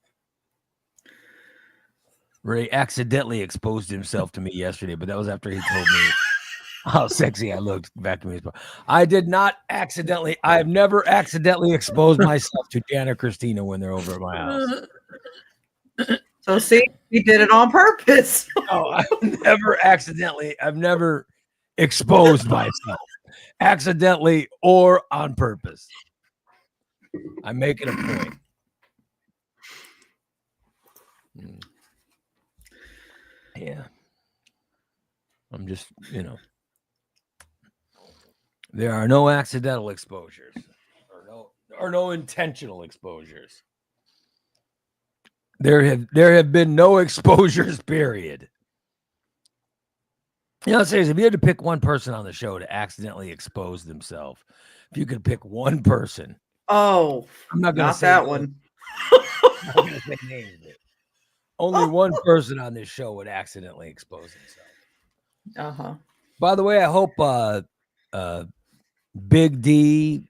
Ray accidentally exposed himself to me yesterday, but that was after he told me How sexy I looked vacuuming. I did not accidentally. I have never accidentally exposed myself to Dan or Christina when they're over at my house. So see, you did it on purpose. No, I've never exposed myself accidentally or on purpose. I'm making a point. Yeah. I'm just, there are no accidental exposures or no intentional exposures. There have been no exposures, period. Seriously, if you had to pick one person on the show to accidentally expose themselves, if you could pick one person. Oh, I'm not going to say that names. one. I'm not going to say names. Only one person on this show would accidentally expose himself. Uh-huh. By the way, I hope Big D,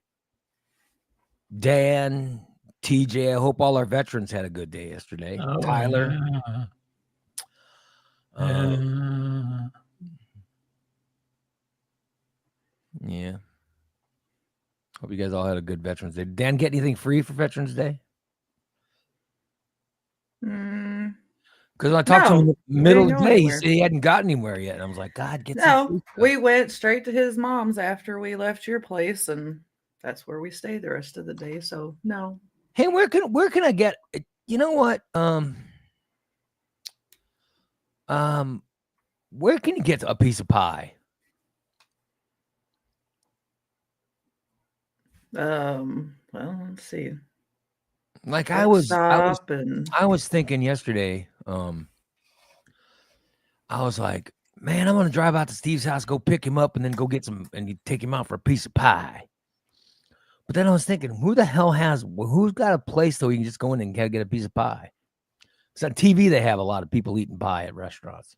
Dan, TJ, I hope all our veterans had a good day yesterday. Oh, Tyler. Yeah. Hope you guys all had a good Veterans Day. Did Dan get anything free for Veterans Day? Because when I talked to him in the middle of the day, he said he hadn't gotten anywhere yet. And I was like, God, get some free stuff. We went straight to his mom's after we left your place, and that's where we stayed the rest of the day. So no. Hey, where can I get? You know what? Where can you get a piece of pie? Well, let's see. Like I was thinking yesterday. I was like, man, I'm gonna drive out to Steve's house, go pick him up, and then go get some, and you take him out for a piece of pie. But then I was thinking, who's got a place though you can just go in and get a piece of pie? Because on TV they have a lot of people eating pie at restaurants.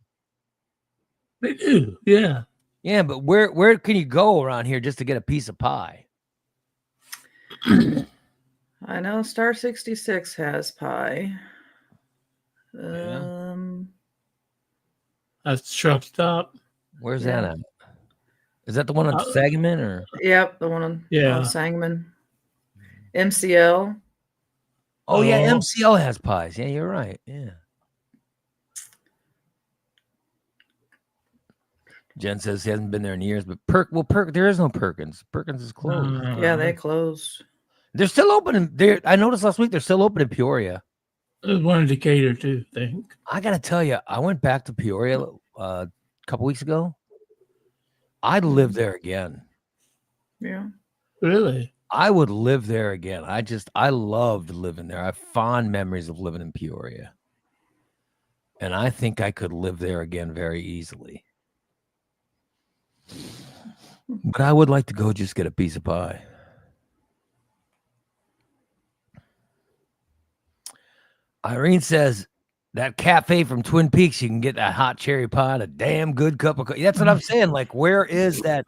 They do, yeah. Yeah, but where can you go around here just to get a piece of pie? I know Star 66 has pie. Yeah. That's Truck Stop. Where's that at? Is that the one on Sangamon or? Yep, the one on Sangamon. MCL. Oh yeah, MCL has pies. Yeah, you're right. Yeah. Jen says he hasn't been there in years, but there is no Perkins. Perkins is closed. Yeah, they closed. They're still open I noticed last week they're still open in Peoria. There's one in Decatur too, I think. I gotta tell you, I went back to Peoria a couple weeks ago. I'd live there again. Yeah. Really? I would live there again. I loved living there. I have fond memories of living in Peoria. And I think I could live there again very easily. But I would like to go just get a piece of pie. Irene says that cafe from Twin Peaks, you can get that hot cherry pie and a damn good cup of coffee. That's what I'm saying. Like, where is that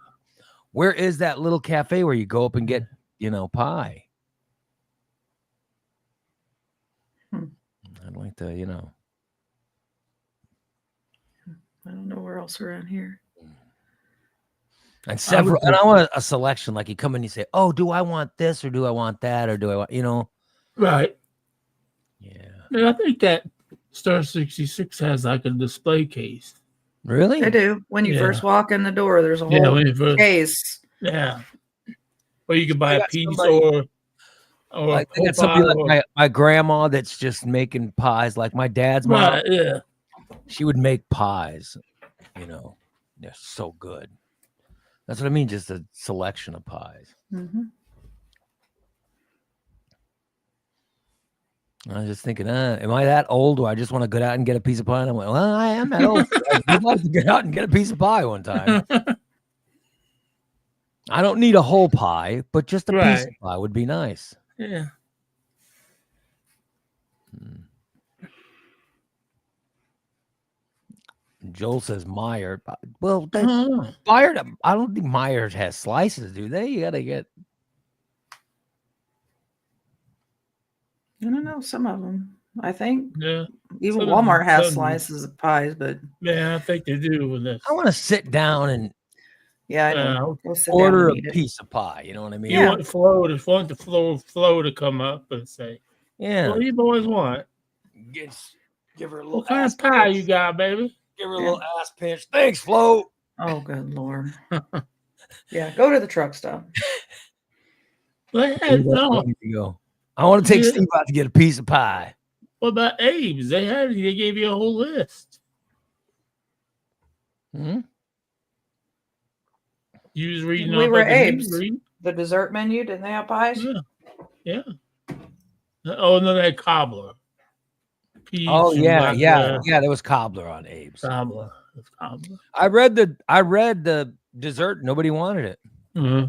little cafe where you go up and get, pie? I'd like to, I don't know where else around here. And I want a selection. Like you come in and you say, oh, do I want this or do I want that or do I want, Right. Yeah. And I think that Star 66 has like a display case. Really? They do. When you first walk in the door, there's a whole case. Yeah. Or you can buy a piece or like somebody like my grandma that's just making pies, like my dad's mom. Right, yeah. She would make pies, they're so good. That's what I mean, just a selection of pies. Mm-hmm. I was just thinking, am I that old? Do I just want to go out and get a piece of pie? And I went, well, I am that old. I'd like to get out and get a piece of pie one time. I don't need a whole pie, but just a piece of pie would be nice. Yeah. Joel says Meyer. Well, Meyer. I don't think Myers has slices, do they? You gotta get. I don't know. Some of them, I think. Yeah. Even Walmart has slices of pies, but yeah, I think they do with this. I want to sit down and Yeah, I know. We'll sit down Order and a eat it. piece of pie. You know what I mean? You want Flo to come up and say, Yeah. "What do you boys want? Give her a little. What kind of pie you got, baby?" Give her a little ass pinch. Thanks, Flo. Oh, good Lord. Yeah, go to the truck stop. No. I want to take Steve out to get a piece of pie. What about Abe's? They gave you a whole list. Hmm? You was reading We off were like Abe's. a The dessert menu, didn't they have pies? Yeah. Oh, no, that cobbler. Peach Oh and yeah, black yeah. There was cobbler on Abe's. cobbler. I read the dessert. Nobody wanted it. Mm-hmm.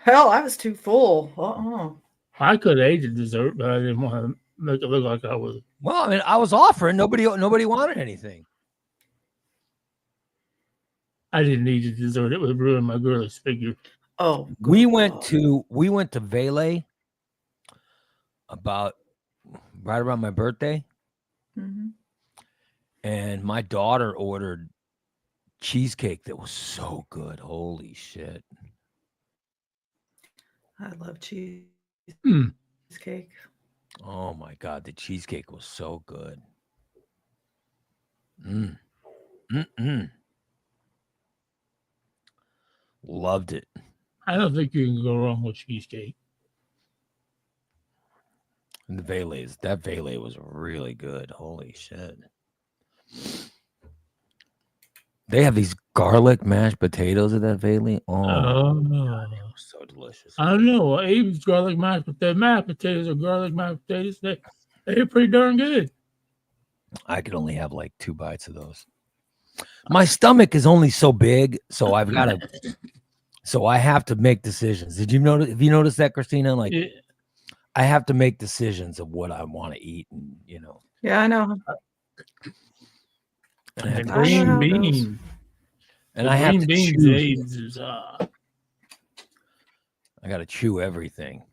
Hell, I was too full. I could have ate the dessert, but I didn't want to make it look like I was. Well, I mean, I was offering. Nobody wanted anything. I didn't eat the dessert. It would ruin my girlish figure. Oh, we went to Valet about right around my birthday, and my daughter ordered cheesecake that was so good. Holy shit! I love cheesecake. Oh my god, the cheesecake was so good. Loved it. I don't think you can go wrong with cheesecake. And that Valet was really good. Holy shit. They have these garlic mashed potatoes at that Valet. Oh, God, it was so delicious. I don't know. Abe's garlic mashed potatoes or garlic mashed potatoes, they're pretty darn good. I could only have like 2 bites of those. My stomach is only so big, so I've got to. So I have to make decisions. Have you noticed that, Christina? Like, yeah. I have to make decisions of what I want to eat, and Yeah, I know. And green beans. And I have to beans. I got to chew everything.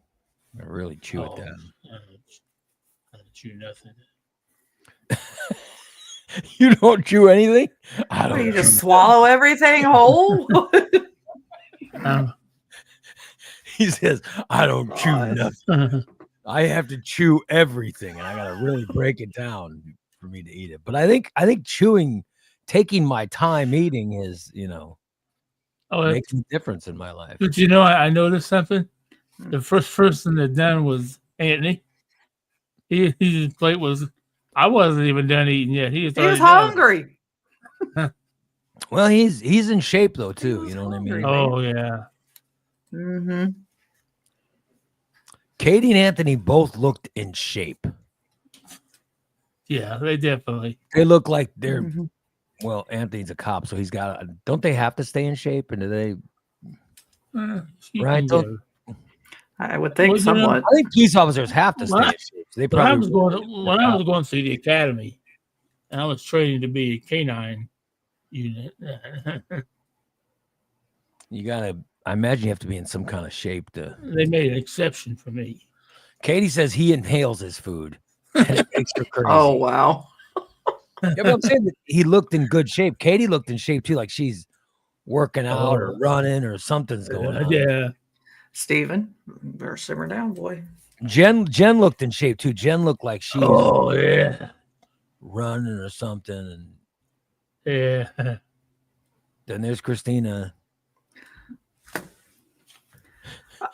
I really chew it down. I don't chew nothing. You don't chew anything? I don't. You just swallow everything whole? He says, I don't chew nothing. I have to chew everything, and I got to really break it down for me to eat it. But I think chewing, taking my time eating is, makes a difference in my life. But I noticed something. The first person that done was Anthony. His plate was. I wasn't even done eating yet. He was hungry. Well, he's in shape though too. You know what I mean? Oh yeah. Mm-hmm. Katie and Anthony both looked in shape. Yeah, they definitely. They look like they're. Mm-hmm. Well, Anthony's a cop, so he's got. Don't they have to stay in shape? And do they? Right. I would think somewhat. I think police officers have to stay in shape. So they probably. When I was going through the academy, and I was training to be a canine unit. You gotta. I imagine you have to be in some kind of shape to. They made an exception for me. Katie says he inhales his food, and it makes her crazy. Oh wow! Yeah, but I'm saying that he looked in good shape. Katie looked in shape too, like she's working out or running or something's going on. Yeah. Steven, better simmer down, boy. Jen looked in shape too. Jen looked like she was running or something. And yeah. Then there's Christina.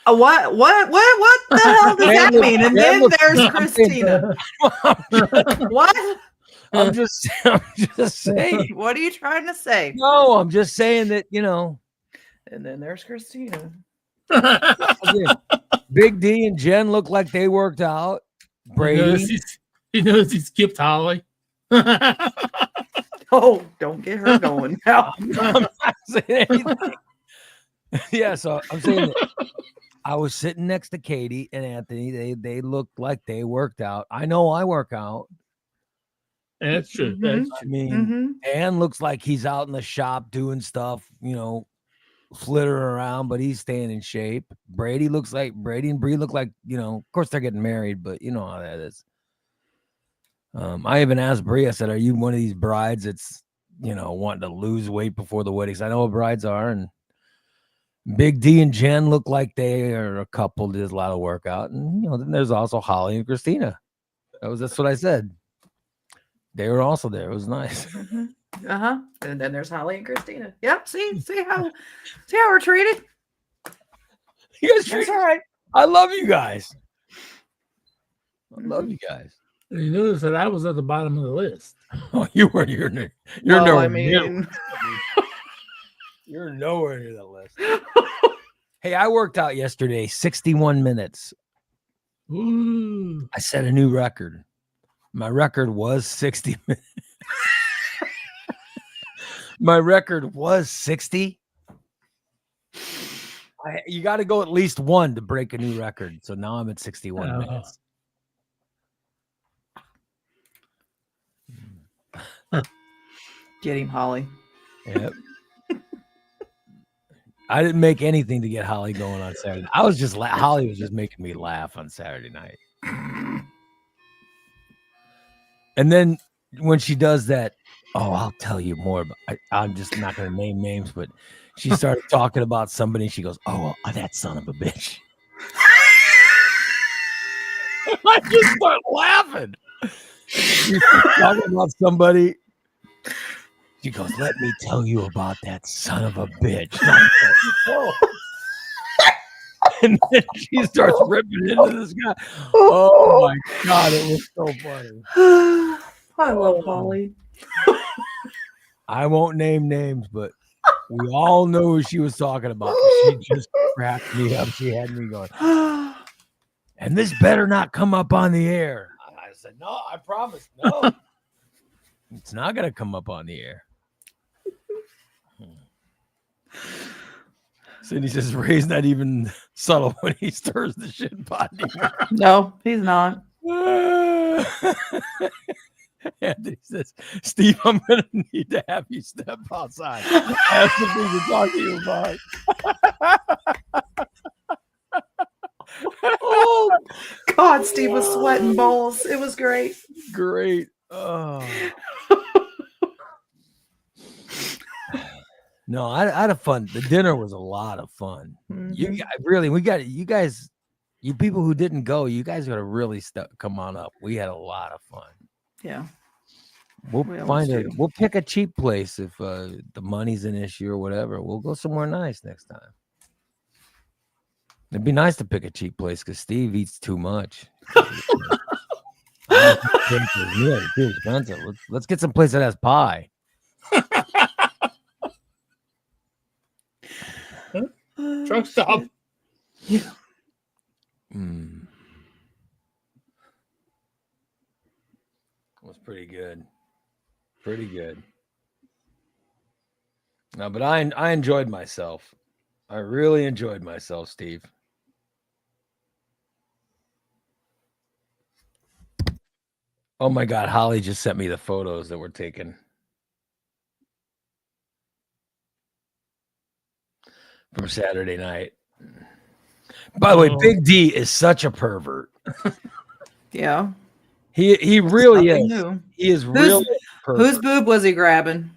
What the hell does that mean? And then there's Christina. What? I'm just saying. What are you trying to say? No, I'm just saying that, And then there's Christina. Big D and Jen look like they worked out. Brady. He knows he skipped Holly. Oh, don't get her going now. I'm not saying anything. Yeah, so I'm saying that I was sitting next to Katie and Anthony. They looked like they worked out. I know I work out. That's true. Mm-hmm. I mean, Ann looks like he's out in the shop doing stuff, flittering around, but he's staying in shape. Brady and Bree look like, of course they're getting married, but you know how that is. I even asked Bree, I said, are you one of these brides that's, wanting to lose weight before the wedding? I know what brides are. And Big D and Jen look like they are a couple. Did a lot of workout, and then there's also Holly and Christina. That's what I said. They were also there. It was nice. And then there's Holly and Christina. Yep. See how we're treated. You guys That's all right. I love you guys. I love you guys. You notice that I was at the bottom of the list. Oh, you were. You're nowhere near. You're nowhere near that list. Hey, I worked out yesterday, 61 minutes. Ooh. I set a new record. My record was 60 minutes. My record was 60. You got to go at least one to break a new record. So now I'm at 61 minutes. Get him, Holly. Yep. I didn't make anything to get Holly going on Saturday. Holly was just making me laugh on Saturday night. And then when she does that, I'll tell you more. But I'm just not going to name names, but she started talking about somebody. And she goes, that son of a bitch. I just start laughing. She's talking about somebody. She goes, let me tell you about that son of a bitch. And then she starts ripping into this guy. Oh my God, it was so funny. I love Holly. I won't name names, but we all know who she was talking about. She just cracked me up. She had me going, and this better not come up on the air. I said, no, I promise. No, it's not going to come up on the air. Cindy says Ray's not even subtle when he stirs the shit pot. No, he's not. Anthony says, Steve, I'm going to need to have you step outside. I have something to talk to you about. Oh, God, Steve was sweating balls. It was great. Great. Oh. No, I had a fun. The dinner was a lot of fun. Mm-hmm. You guys, you people who didn't go, you guys got to really come on up. We had a lot of fun. Yeah. We'll pick a cheap place if the money's an issue or whatever. We'll go somewhere nice next time. It'd be nice to pick a cheap place because Steve eats too much. It's too expensive. Let's get some place that has pie. Truck stop. Yeah. It was pretty good. Pretty good. No, but I enjoyed myself. I really enjoyed myself, Steve. Oh my God, Holly just sent me the photos that were taken. From Saturday night. By the way, Big D is such a pervert. Yeah. He really is. New. He is really whose boob was he grabbing?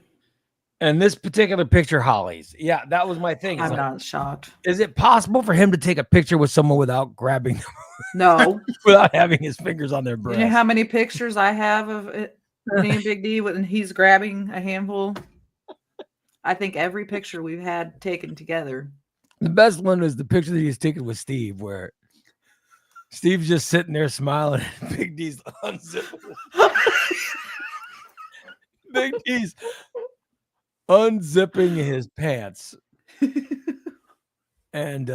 And this particular picture, Holly's. Yeah, that was my thing. I'm not shocked. Is it possible for him to take a picture with someone without grabbing them? No. Without having his fingers on their breast? You know how many pictures I have of it, me and Big D when he's grabbing a handful? I think every picture we've had taken together. The best one was the picture that he's taken with Steve, where Steve's just sitting there smiling and Big D's unzipping. Big D's unzipping his pants. And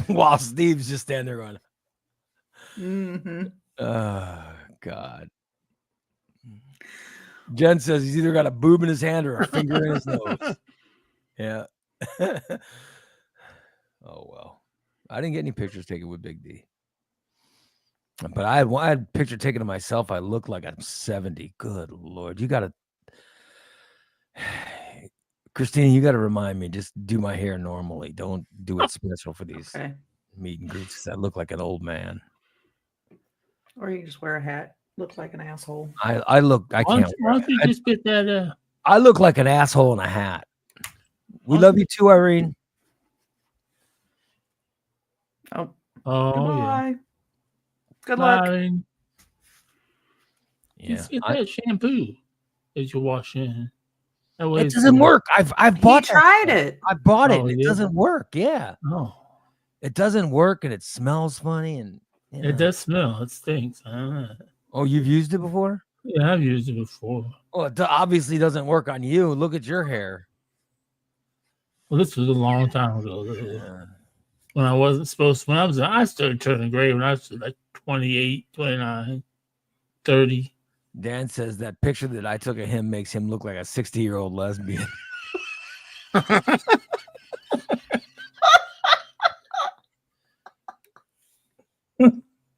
while Steve's just standing there going, oh, God. Jen says he's either got a boob in his hand or a finger in his nose. Yeah. Oh, well. I didn't get any pictures taken with Big D. But I had a picture taken of myself. I look like I'm 70. Good Lord. You got to... Christina, you got to remind me, just do my hair normally. Don't do it special for these meet and greets. I look like an old man. Or you just wear a hat. Look like an asshole. I can't. Why don't you just get that? I look like an asshole in a hat. We love you too, Irene. Oh, Oh goodbye. Good yeah. luck. Bye. Yeah, Just get that shampoo that you wash in. That way it it's doesn't gonna- work. I've He bought that tried stuff. it. I bought it. Oh, It yeah. doesn't work. Yeah, Oh, it doesn't work, and it smells funny. And you know. it does smell. It stinks. I don't know. Oh, you've used it before? Yeah, I've used it before. Well, it obviously doesn't work on you. Look at your hair. Well, this was a long time ago. Yeah. When I wasn't supposed to. I started turning gray when I was like 28, 29, 30. Dan says that picture that I took of him makes him look like a 60-year-old lesbian.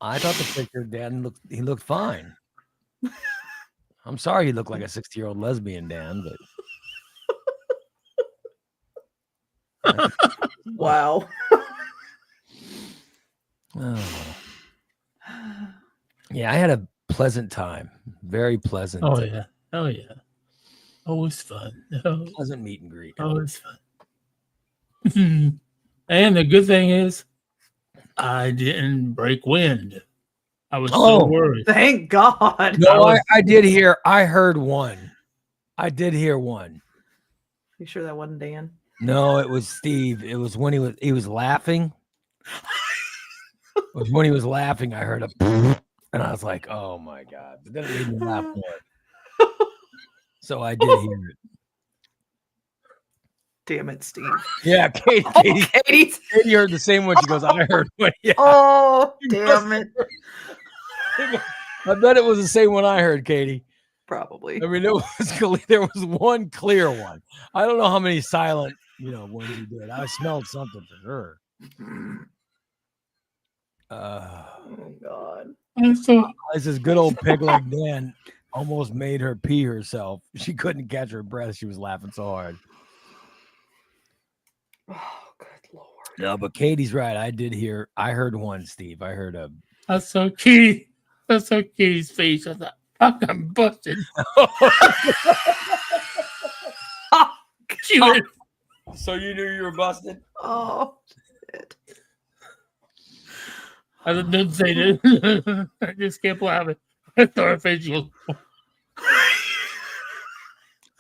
I thought the picture Dan looked fine. I'm sorry he looked like a 60-year-old lesbian, Dan, but Wow. oh. Yeah, I had a pleasant time. Very pleasant. Oh yeah. Oh yeah. Always fun. Oh, Pleasant meet and greet. always fun. And the good thing is I didn't break wind. I was so worried. Thank God. No, I did hear. I heard one. I did hear one. You sure that wasn't Dan? No, it was Steve. It was when he was laughing. It was when he was laughing. I heard a, and I was like, "Oh my God!" But then it made me laugh more. So I did hear it. Damn it, Steve. Yeah, Katie Katie. heard the same one. She goes, "I heard one." Yeah, Oh, damn it. I bet it was the same one I heard, Katie. Probably. I mean, there was one clear one. I don't know how many silent, ones you did. I smelled something for sure. Oh God. This is good old pig like Dan almost made her pee herself. She couldn't catch her breath. She was laughing so hard. Oh, good Lord. No, but Katie's right. I heard one, Steve. I heard a. I saw Katie's face. I thought, fuck, I'm busted. She went, So you knew you were busted? Oh, shit. I didn't say that. I just kept laughing. I thought her face goes,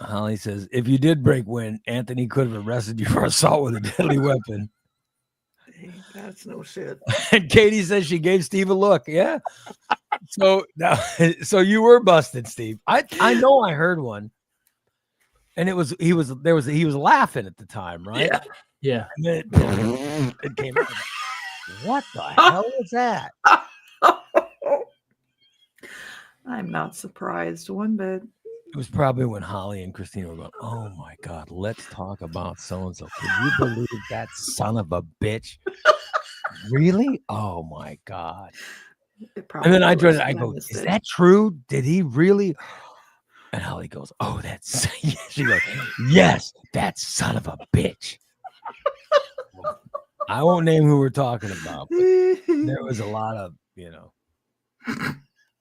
Holly says, if you did break wind, Anthony could have arrested you for assault with a deadly weapon. Dang, that's no shit. And Katie says she gave Steve a look. Yeah. So now, so you were busted, Steve. I know I heard one. And he was laughing at the time, right? yeah. And then it came out. What the hell was that? I'm not surprised one bit. It was probably when Holly and Christina were going, oh my God, let's talk about so-and-so. Can you believe that son of a bitch? Really? Oh my God. And then I go, is that true? Did he really? And Holly goes, oh, that's, she goes, yes, that son of a bitch. I won't name who we're talking about, but there was a lot of,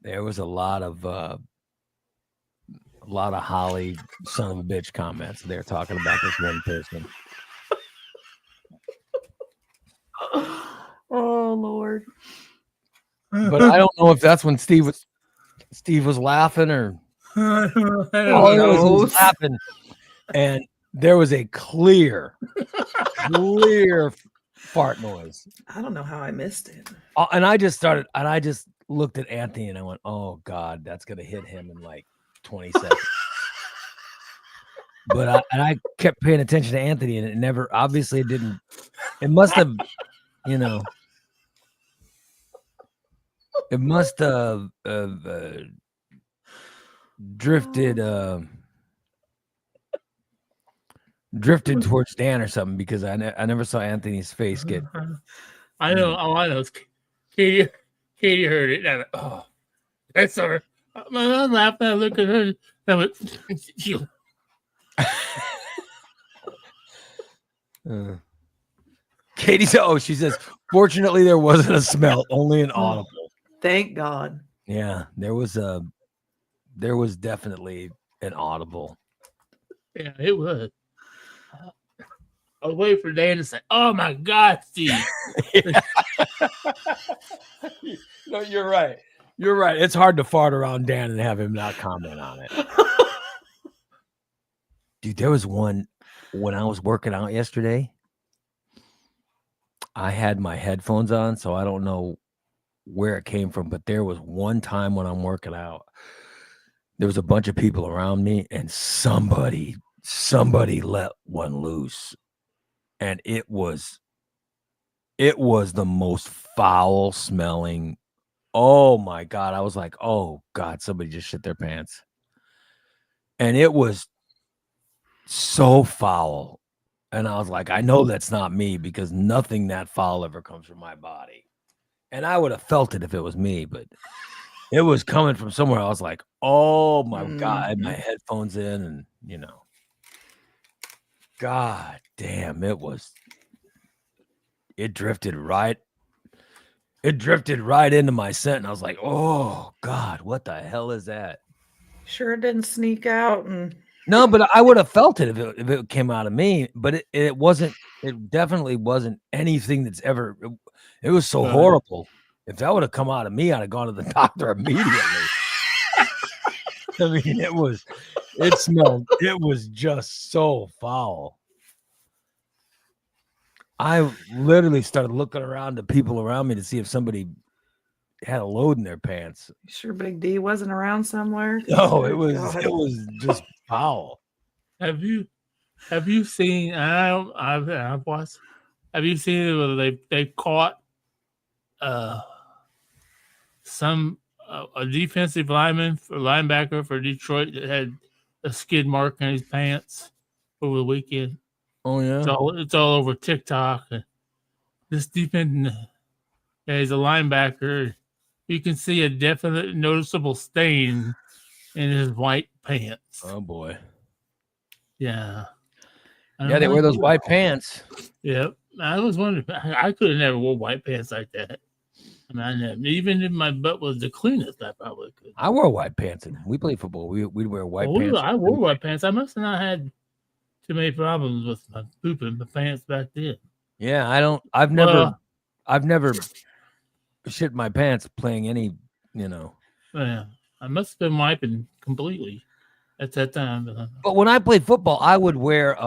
there was a lot of Holly son of a bitch comments. They're talking about this one person. Oh Lord. But I don't know if that's when Steve was laughing or all I know is he was laughing, and there was a clear fart noise. I don't know how I missed it. And I just looked at Anthony and I went, oh God, that's gonna hit him in like 20 seconds. But I kept paying attention to Anthony, and it never, obviously it didn't. It must have, it must have drifted towards Dan or something, because I never saw Anthony's face get. I know. Oh, I know. Katie heard it. And I went, oh, that's her. I laughed. I looked at her. I went, Katie said, "Oh, she says, fortunately there wasn't a smell, only an audible." Thank God. Yeah, there was definitely an audible. Yeah, it was. I was waiting for Dan to say, "Oh my God, Steve." No, you're right. You're right. It's hard to fart around Dan and have him not comment on it. Dude, there was one when I was working out yesterday. I had my headphones on, so I don't know where it came from, but there was one time when I'm working out, there was a bunch of people around me, and somebody let one loose, and it was the most foul smelling. Oh my God. I was like, oh God, somebody just shit their pants. And it was so foul. And I was like, I know that's not me because nothing that foul ever comes from my body. And I would have felt it if it was me, but it was coming from somewhere. I was like, oh my God, I had my headphones in and, God damn, it drifted right into my scent. And I was like, oh God, what the hell is that? Sure didn't sneak out and No, but I would have felt it if it came out of me, but it wasn't. It definitely wasn't anything that's ever. It was so horrible. If that would have come out of me, I'd have gone to the doctor immediately. I mean, it smelled. It was just so foul. I literally started looking around to people around me to see if somebody had a load in their pants. sure Big D wasn't around somewhere. No, it was just foul. Have you seen? I've watched. Have you seen it where they caught some a defensive linebacker for Detroit that had a skid mark on his pants over the weekend? Oh yeah, it's all over TikTok. This defense, he's a linebacker. You can see a definite, noticeable stain in his white pants. Oh boy. Yeah. Yeah, they wear those white pants. Yep. I was wondering. I could have never wore white pants like that. I mean, I never, even if my butt was the cleanest, I probably could. I wore white pants, and we played football. We'd wear white pants. I wore white pants. I must have not had too many problems with my pooping my pants back then. Yeah, I've never shit my pants playing any. Yeah, I must have been wiping completely at that time. But when I played football, I would wear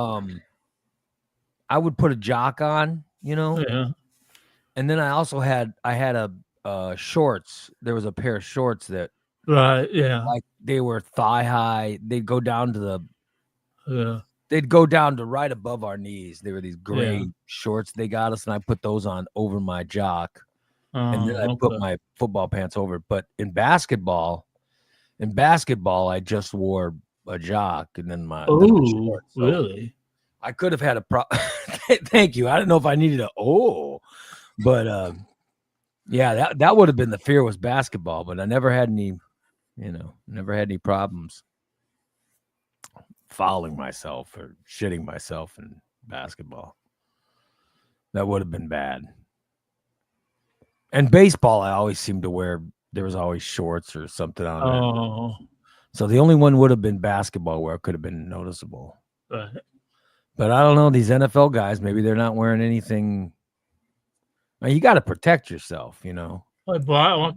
I would put a jock on, Yeah. And then I also had a shorts. There was a pair of shorts that like they were thigh high. They'd go down to they'd go down to right above our knees. They were these gray shorts they got us, and I put those on over my jock. And then I put my football pants over. But in basketball, I just wore a jock and then my shorts. So really? I could have had a Thank you. I don't know if I needed but yeah, that would have been the fear was basketball, but I never had any, problems fouling myself or shitting myself in basketball. That would have been bad. And baseball, I always seemed to wear. There was always shorts or something on there. So the only one would have been basketball where it could have been noticeable. Right. But I don't know. These NFL guys, maybe they're not wearing anything. I mean, you got to protect yourself, Well,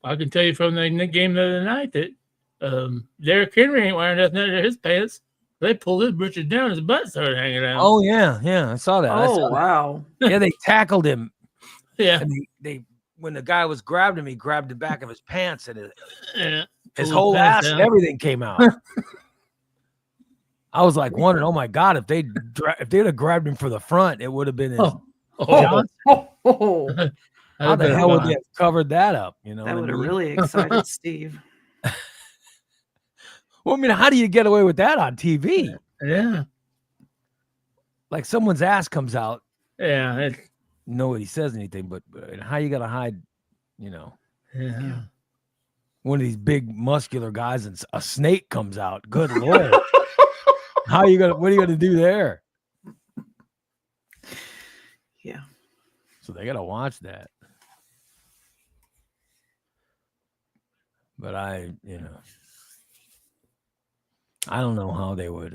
I can tell you from the game the other night that Derrick Henry ain't wearing nothing under his pants. They pulled his britches down, his butt started hanging out. Oh yeah, I saw that. Wow. Yeah, they tackled him. Yeah, and they when the guy was grabbed him, he grabbed the back of his pants and his whole ass down. and everything came out. I was like wondering, oh my God, if they'd have grabbed him for the front, it would have been his. How the hell would they have covered that up? That would have really excited Steve. Well, I mean, how do you get away with that on TV? Yeah. Like someone's ass comes out. Yeah. Nobody says anything, but how you got to hide, Yeah. One of these big muscular guys and a snake comes out. Good Lord. What are you going to do there? Yeah. So they got to watch that. But I don't know how they would,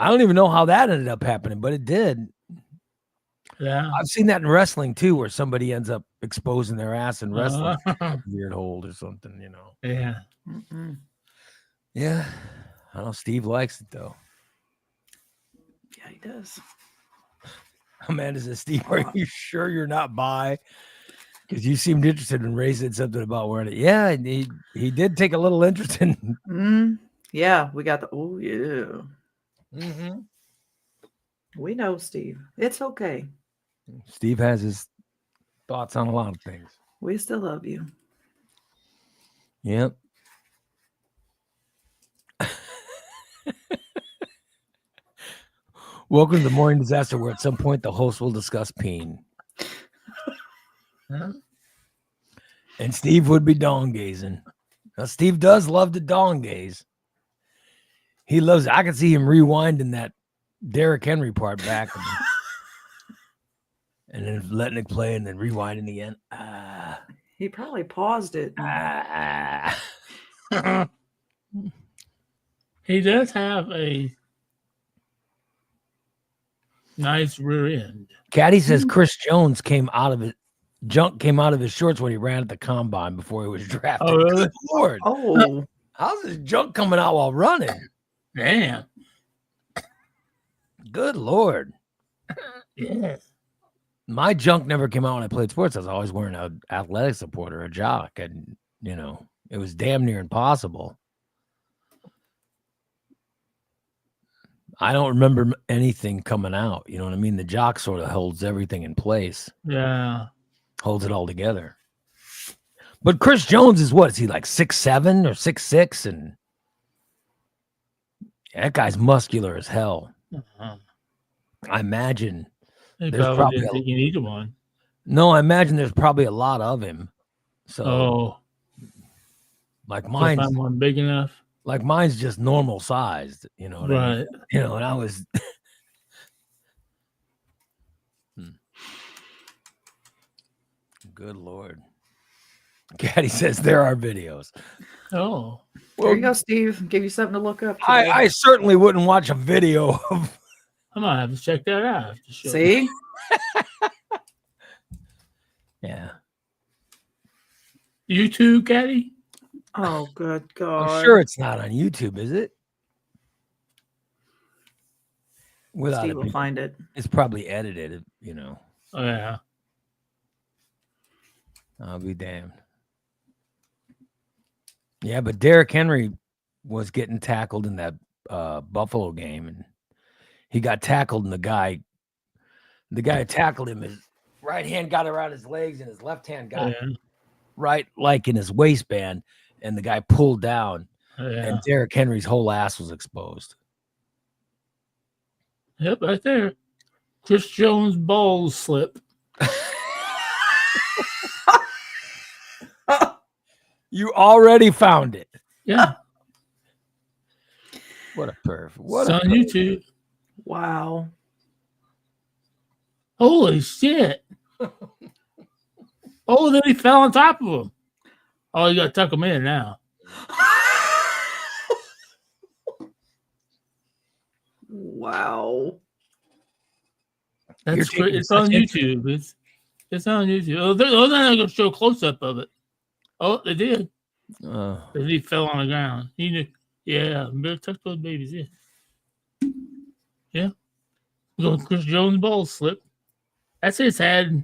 I don't even know how that ended up happening, but it did. Yeah. I've seen that in wrestling too, where somebody ends up exposing their ass in wrestling, weird hold or something, you know. Yeah. Mm-mm. Yeah. I don't know. Steve likes it though. Yeah, he does. Amanda says, Steve, are you sure you're not bi? Because you seemed interested when Ray said something about wearing it. Yeah, and he did take a little interest in. Yeah, we got the. Oh yeah. Mm-hmm. We know, Steve. It's okay. Steve has his thoughts on a lot of things. We still love you. Yep. Welcome to the Morning Disaster, where at some point the host will discuss peen. Huh? And Steve would be dong gazing. Now, Steve does love to dong gaze. He loves it. I can see him rewinding that Derrick Henry part back and then letting it play and then rewinding again. He probably paused it. He does have a nice rear end. Caddy says Chris Jones junk came out of his shorts when he ran at the combine before he was drafted. Oh, really? Good Lord. Oh, How's his junk coming out while running? Damn. Good Lord. Yeah. My junk never came out when I played sports. I was always wearing an athletic support or a jock. And, you know, it was damn near impossible. I don't remember anything coming out. You know what I mean? The jock sort of holds everything in place. Yeah. Holds it all together. But Chris Jones is what? Is he like 6'7" or 6'6"? And that guy's muscular as hell. Uh-huh. I imagine. He There's probably probably didn't think he needed one. No, I imagine there's probably a lot of him. So, like Find mine's one big enough. like mine's just normal sized. You know what I mean? You know, and I was. Good Lord. Caddy says there are videos. Oh. there you go, Steve. Give you something to look up. Today. I certainly wouldn't watch a video of. I might have to check that out. See? Yeah. YouTube, Caddy? Oh, good God. I'm sure it's not on YouTube, is it? Without Steve it will being- find it. It's probably edited, you know. Oh, yeah. I'll be damned. Yeah, but Derrick Henry was getting tackled in that Buffalo game, and he got tackled, and the guy who tackled him, his right hand got around his legs, and his left hand got right like in his waistband, and the guy pulled down, and Derrick Henry's whole ass was exposed. Yep, right there. Chris Jones' balls slip. You already found it. Yeah. What a perv. It's on YouTube. Wow. Holy shit. Oh, then he fell on top of him. Oh, you got to tuck him in now. Wow. That's great. It's on YouTube. It's on YouTube. Oh, they're not going to show a close up of it. Oh, they did. He fell on the ground. He knew. Yeah, better tuck those babies in. Yeah. Chris Jones' balls slip. That's it's had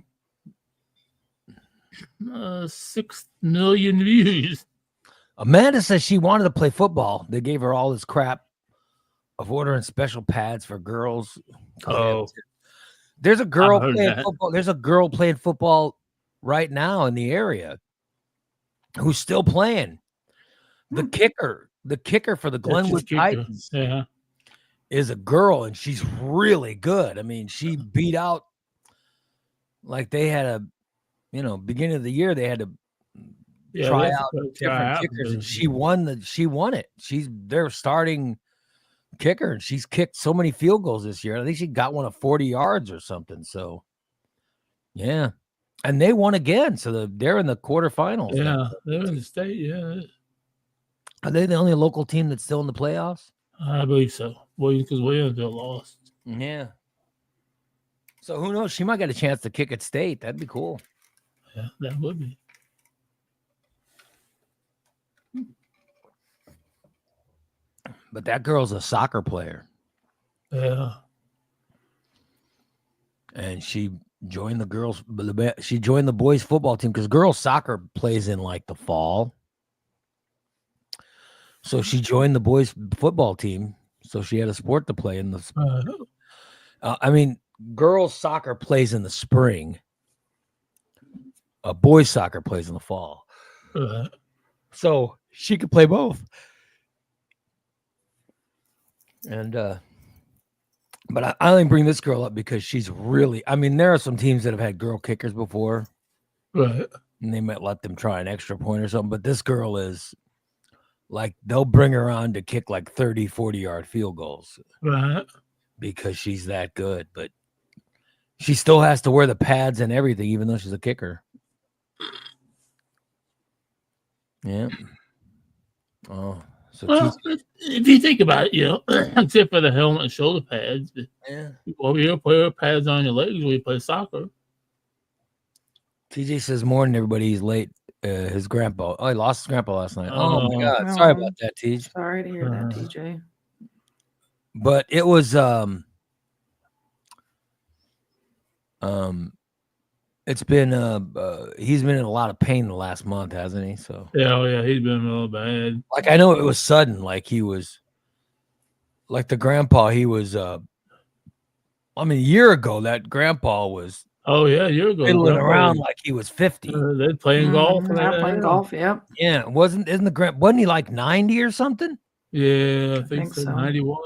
6 million views. Amanda says she wanted to play football. They gave her all this crap of ordering special pads for girls. Oh. There's a girl playing football. There's a girl playing football right now in the area who's still playing. The kicker for the Glenwood Titans is a girl, and she's really good. I mean, she beat out, like they had a, beginning of the year, they had to try out different kickers, and she won it. She's their starting kicker, and she's kicked so many field goals this year. I think she got one of 40 yards or something. So, yeah. And they won again. So they're in the quarterfinals. Yeah, they're in the state. Yeah. Are they the only local team that's still in the playoffs? I believe so. Because Williamsville lost. Yeah. So who knows? She might get a chance to kick at state. That'd be cool. Yeah, that would be. But that girl's a soccer player. Yeah. And she joined she joined the boys football team because girls soccer plays in like the fall. So she joined the boys football team. So she had a sport to play in the. I mean, girls soccer plays in the spring. Boys soccer plays in the fall. So she could play both. And but I only bring this girl up because she's really. I mean, there are some teams that have had girl kickers before, right? And they might let them try an extra point or something. But this girl is like they'll bring her on to kick like 30, 40-yard field goals, right? Because she's that good. But she still has to wear the pads and everything, even though she's a kicker. Yeah. Oh. So well, if you think about it, except for the helmet and shoulder pads, yeah, you put pads on your legs when you play soccer. TJ says more than everybody. He's late. His grandpa. Oh, he lost his grandpa last night. Oh my God! Sorry about that, TJ. Sorry to hear that, TJ. But it was it's been he's been in a lot of pain the last month, hasn't he? So yeah, he's been real bad. Like I know it was sudden, like he was like the grandpa, he was I mean a year ago that grandpa was a year ago fiddling around like he was 50. They're playing golf. Playing golf, yep. Yeah, wasn't he like 90 or something? Yeah, I think so. 91.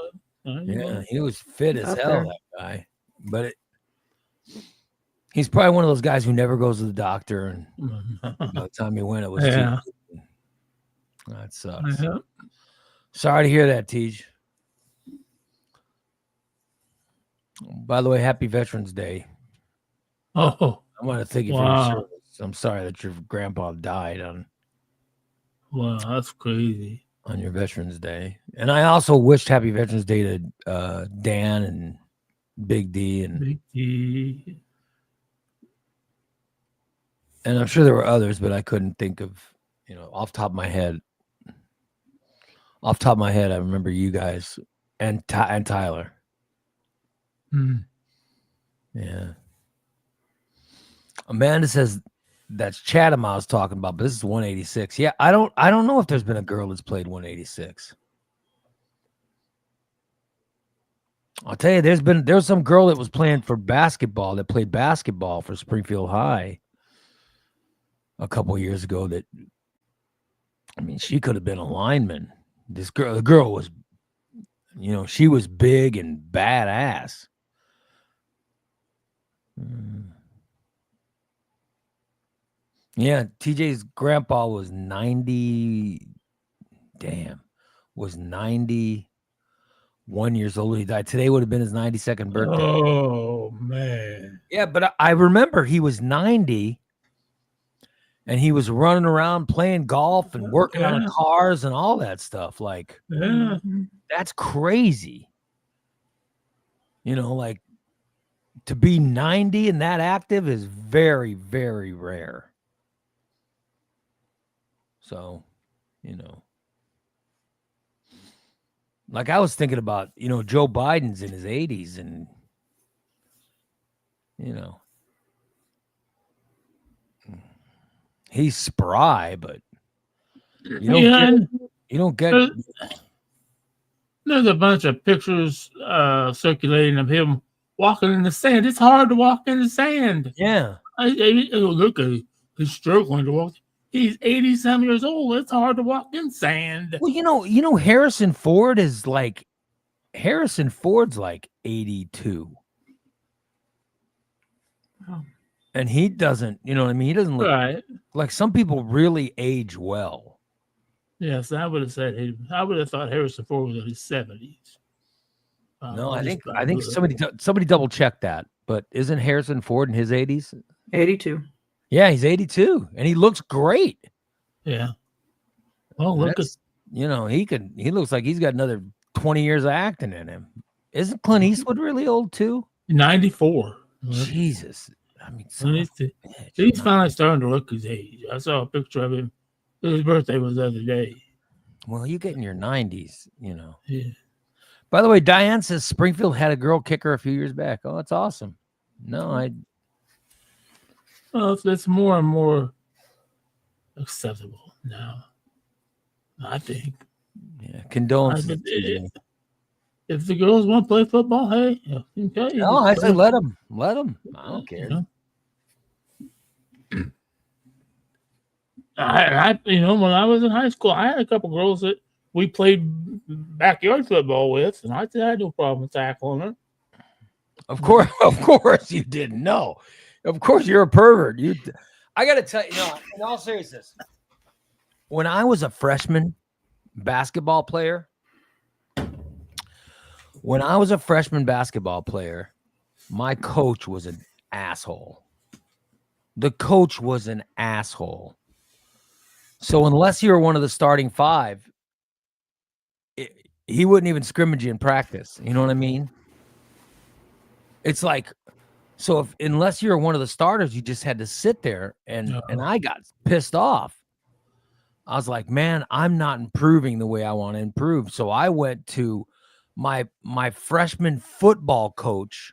Yeah, he was fit as hell, that guy. But he's probably one of those guys who never goes to the doctor, and by the time he went, it was too late. That sucks. Yeah. Sorry to hear that, Tej. By the way, happy Veterans Day. Oh, I want to thank you for your service. I'm sorry that your grandpa died on. Wow, that's crazy. On your Veterans Day. And I also wished happy Veterans Day to Dan and Big D and Big D. And I'm sure there were others, but I couldn't think of, off the top of my head. Off the top of my head, I remember you guys and Tyler. Yeah. Amanda says that's Chatham I was talking about, but this is 186. Yeah, I don't know if there's been a girl that's played 186. I'll tell you, there's some girl that was playing for basketball that played basketball for Springfield High a couple years ago. That, I mean, she could have been a lineman. The girl was, she was big and badass. Yeah, TJ's grandpa was 90. Damn, was 91 years old. He died today. Would have been his 92nd birthday. Oh man. Yeah, but I remember he was 90, and he was running around playing golf and working on cars and all that stuff. Like, that's crazy. Like to be 90 and that active is very, very rare. So, like I was thinking about, Joe Biden's in his 80s and, he's spry, but you don't get. There's a bunch of pictures circulating of him walking in the sand. It's hard to walk in the sand. Yeah. Look, he's struggling to walk. He's 80-some years old. It's hard to walk in sand. Well, Harrison Ford's like 82. Oh. And he doesn't, he doesn't look right. Like some people really age well. Yes, I would have said I would have thought Harrison Ford was in his 70s. No, I think somebody double check that. But isn't Harrison Ford in his 80s? 82. Yeah, he's 82, and he looks great. Yeah. Well, look at he looks like he's got another 20 years of acting in him. Isn't Clint Eastwood really old too? 94. Jesus. I mean, He's finally starting to look his age. I saw a picture of him. His birthday was the other day. Well, you get in your 90s, you know. Yeah. By the way, Diane says Springfield had a girl kicker a few years back. Oh, that's awesome. No, Well, it's more and more acceptable now, I think. Yeah, condolences. If the girls want to play football, hey, okay. No, I say let them. Let them. I don't care. You know? When I was in high school, I had a couple girls that we played backyard football with, and I had no problem tackling her. Of course you didn't know. Of course you're a pervert. I got to tell you, in all seriousness, when I was a freshman basketball player, my coach was an asshole. The coach was an asshole. So unless you were one of the starting five, he wouldn't even scrimmage you in practice. You know what I mean? It's like, so unless you're one of the starters, you just had to sit there, and I got pissed off. I was like, man, I'm not improving the way I want to improve. So I went to my freshman football coach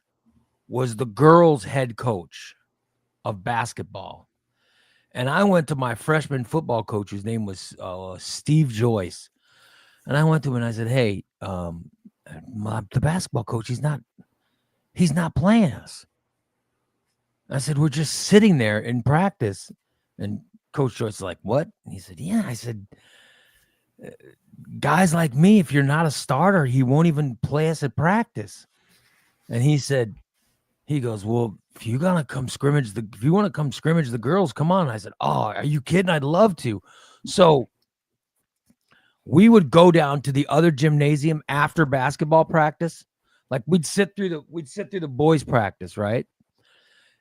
was the girls' head coach of basketball. And I went to my freshman football coach, whose name was Steve Joyce. And I went to him and I said, hey, the basketball coach, he's not playing us. I said, we're just sitting there in practice. And Coach Joyce is like, what? And he said, yeah. I said, guys like me, if you're not a starter, he won't even play us at practice. And he goes, well, if you want to come scrimmage the girls, come on. I said, oh, are you kidding? I'd love to. So we would go down to the other gymnasium after basketball practice. Like we'd sit through the boys' practice, right?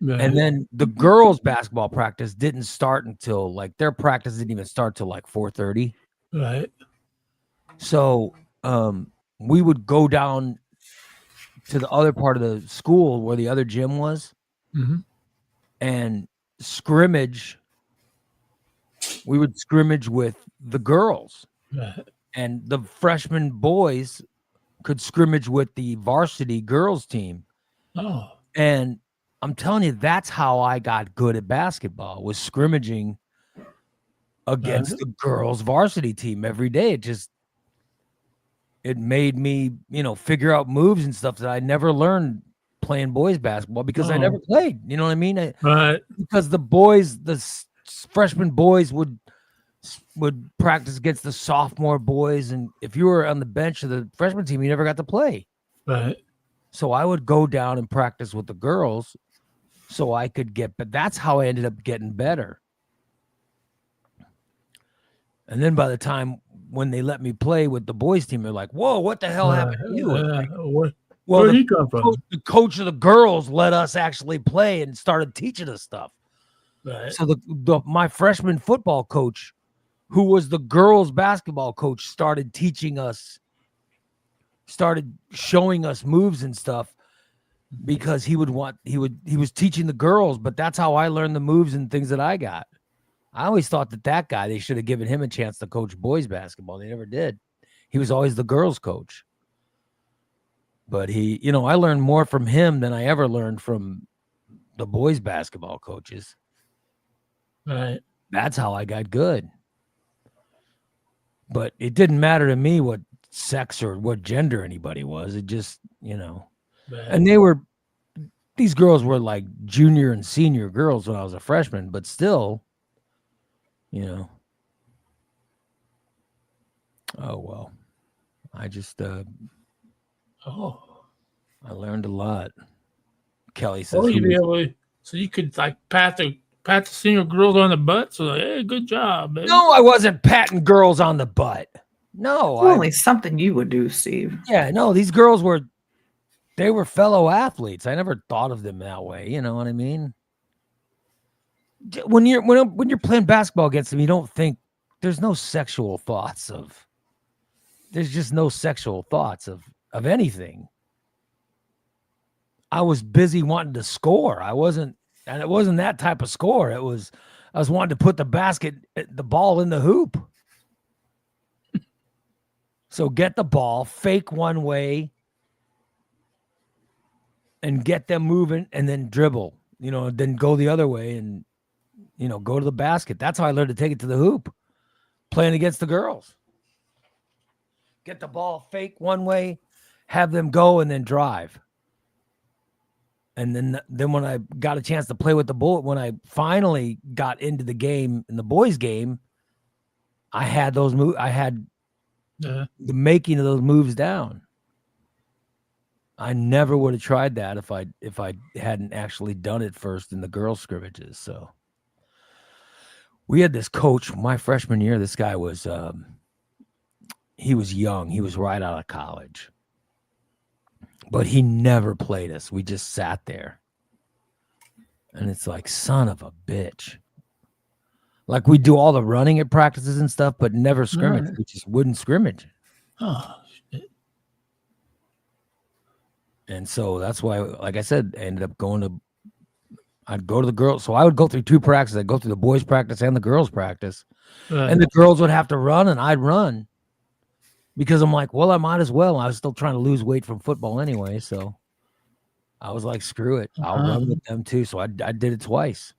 Right. And then the girls' basketball practice didn't start until their practice didn't even start till 4:30. Right. So we would go down to the other part of the school where the other gym was, and scrimmage. We would scrimmage with the girls, right. And the freshman boys could scrimmage with the varsity girls team. Oh, and I'm telling you, that's how I got good at basketball, was scrimmaging against the girls' varsity team every day. It made me, figure out moves and stuff that I never learned playing boys basketball because I never played. You know what I mean? Right. Because the freshman boys would practice against the sophomore boys, and if you were on the bench of the freshman team, you never got to play. Right. So I would go down and practice with the girls so I could but that's how I ended up getting better. And then by the time when they let me play with the boys team, they're like, whoa, what the hell happened to you? Where'd he come from? The coach of the girls let us actually play and started teaching us stuff. Right. So my freshman football coach, who was the girls basketball coach, started showing us moves and stuff, because he was teaching the girls, but that's how I learned the moves and things that I got. I always thought that guy, they should have given him a chance to coach boys basketball. They never did. He was always the girls coach. But I learned more from him than I ever learned from the boys basketball coaches. Right. That's how I got good. But it didn't matter to me what sex or what gender anybody was. It just, Right. And these girls were like junior and senior girls when I was a freshman, but still, oh, well, I just, I learned a lot. Kelly says, so you could pat the senior girls on the butt. So hey, good job, baby. No, I wasn't patting girls on the butt. No, only something you would do, Steve. Yeah, no, these girls were fellow athletes. I never thought of them that way. You know what I mean? When you're playing basketball against them, you don't think, there's no sexual thoughts of, there's just no sexual thoughts of anything. I was busy wanting to score. I wasn't, and it wasn't that type of score. I was wanting to put the ball in the hoop. So get the ball, fake one way, and get them moving, and then dribble, then go the other way and, go to the basket. That's how I learned to take it to the hoop, playing against the girls. Get the ball, fake one way, have them go, and then drive. And then when I got a chance to play with the boy, when I finally got into the game, in the boys' game, I had those moves. I had the making of those moves down. I never would have tried that if I hadn't actually done it first in the girls' scrimmages. So we had this coach my freshman year. This guy was he was young. He was right out of college. But he never played us. We just sat there. And it's like, son of a bitch. Like, we do all the running at practices and stuff, but never scrimmage. Right. We just wouldn't scrimmage. Oh, shit. And so that's why, like I said, I ended up I'd go to the girls. So I would go through two practices. I'd go through the boys' practice and the girls' practice. Right. And the girls would have to run, and I'd run. Because I'm like, well, I might as well. I was still trying to lose weight from football anyway. So I was like, screw it. I'll run with them too. So I did it twice.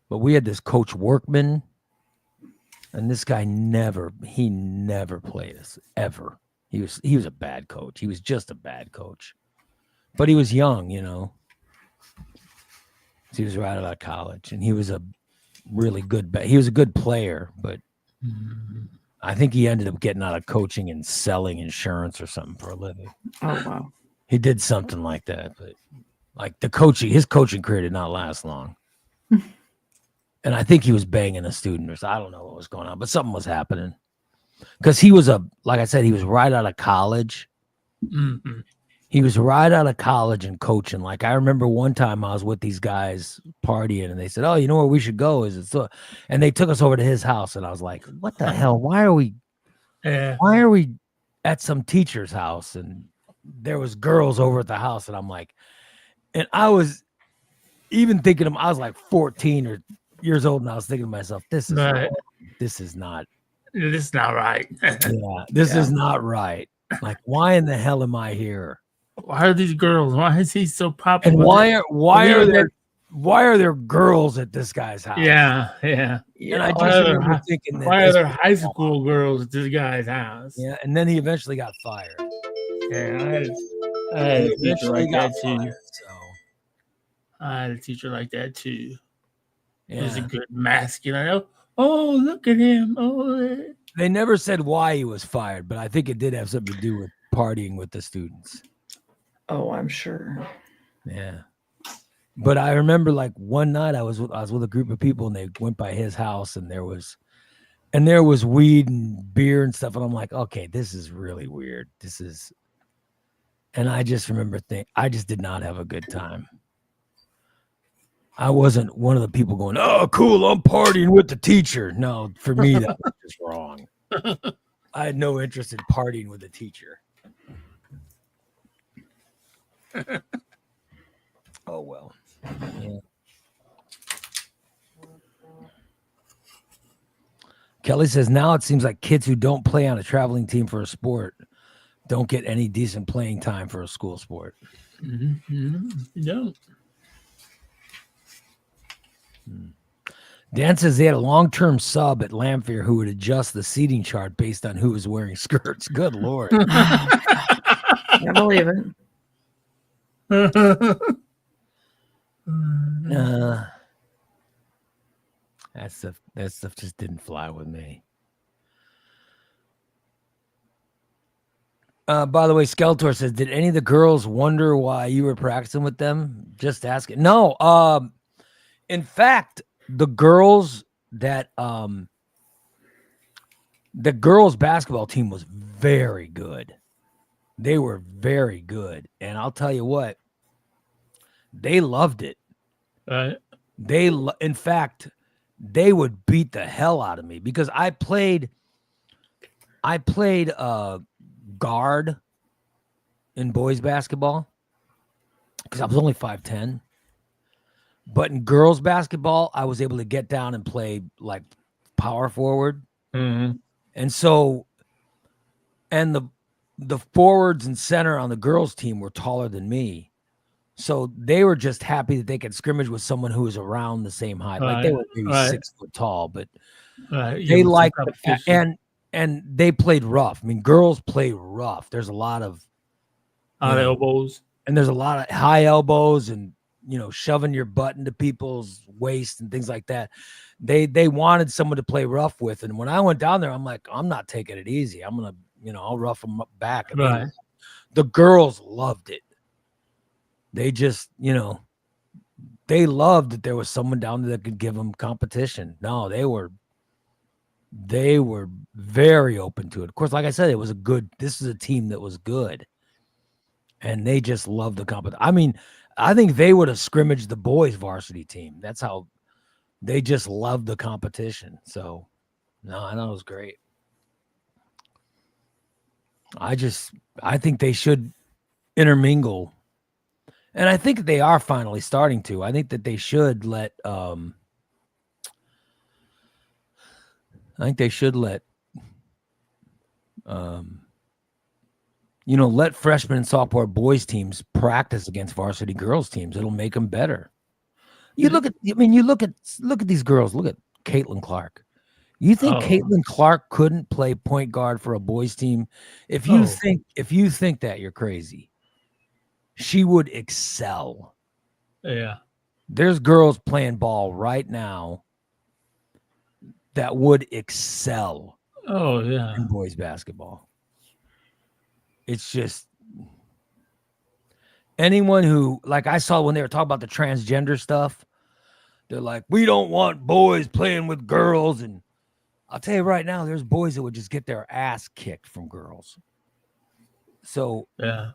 But we had this coach Workman. And this guy never played us ever. He was a bad coach. He was just a bad coach. But he was young, He was right out of college. And he was a really good he was a good player, but I think he ended up getting out of coaching and selling insurance or something for a living. Oh, wow. He did something like that. But like his coaching career did not last long. And I think he was banging a student or something. I don't know what was going on, but something was happening. Because he was like I said, he was right out of college. Mm-hmm. He was right out of college and coaching. Like, I remember one time I was with these guys partying, and they said, "Oh, you know where we should go?" And they took us over to his house, and I was like, "What the hell? Why are we at some teacher's house?" And there was girls over at the house, and I'm like, and I was even thinking I was like 14 years old, and I was thinking to myself, this is right. This is not right. This is not right. Like, why in the hell am I here? Why are these girls? Why is he so popular? And why are there girls at this guy's house? Yeah. And I just remember thinking that why are there high school girls at this guy's house? Yeah, and then he eventually got fired. Yeah, I had a teacher like that too. I had a teacher like that too. Yeah. He was a good masculine. Oh, look at him. Oh. They never said why he was fired, but I think it did have something to do with partying with the students. Oh, I'm sure. Yeah. But I remember, like, one night I was with a group of people, and they went by his house, and there was weed and beer and stuff, and I'm like, okay, this is really weird. And I just remember I just did not have a good time. I wasn't one of the people going, "Oh, cool, I'm partying with the teacher." No, for me, that was just wrong. I had no interest in partying with a teacher. Oh, well. Yeah. Kelly says, now it seems like kids who don't play on a traveling team for a sport don't get any decent playing time for a school sport. Mm-hmm. You don't. Dan says they had a long-term sub at Lamphere who would adjust the seating chart based on who was wearing skirts. Good Lord. I believe it. That stuff just didn't fly with me. By the way, Skeletor says, did any of the girls wonder why you were practicing with them? Just asking. No. In fact, the girls the girls basketball team was very good. They were very good. And I'll tell you what, they loved it. In fact, they would beat the hell out of me because I played I played guard in boys basketball because I was only 5'10". But in girls basketball, I was able to get down and play like power forward. Mm-hmm. And so, and the forwards and center on the girls team were taller than me. So they were just happy that they could scrimmage with someone who was around the same height. Like they were maybe 6 foot tall, but they liked and they played rough. I mean, girls play rough. There's a lot of elbows, and there's a lot of high elbows and shoving your butt into people's waist and things like that. They wanted someone to play rough with, and when I went down there, I'm like, I'm not taking it easy. I'm gonna I'll rough them up back. And the girls loved it. They just they loved that there was someone down there that could give them competition. No, they were very open to it. Of course, like I said, this is a team that was good. And they just loved the competition. I mean, I think they would have scrimmaged the boys varsity team. That's how they just loved the competition. So no, I know it was great. I think they should intermingle. And I think they are finally starting to. I think that they should let let freshmen and sophomore boys teams practice against varsity girls teams. It'll make them better. You look at these girls. Look at Caitlin Clark. You think Caitlin Clark couldn't play point guard for a boys team? If you think that, you're crazy. She would excel. Yeah. There's girls playing ball right now that would excel. Oh, yeah. In boys basketball. It's just anyone who, like I saw when they were talking about the transgender stuff, they're like, we don't want boys playing with girls. And I'll tell you right now, there's boys that would just get their ass kicked from girls. So, yeah,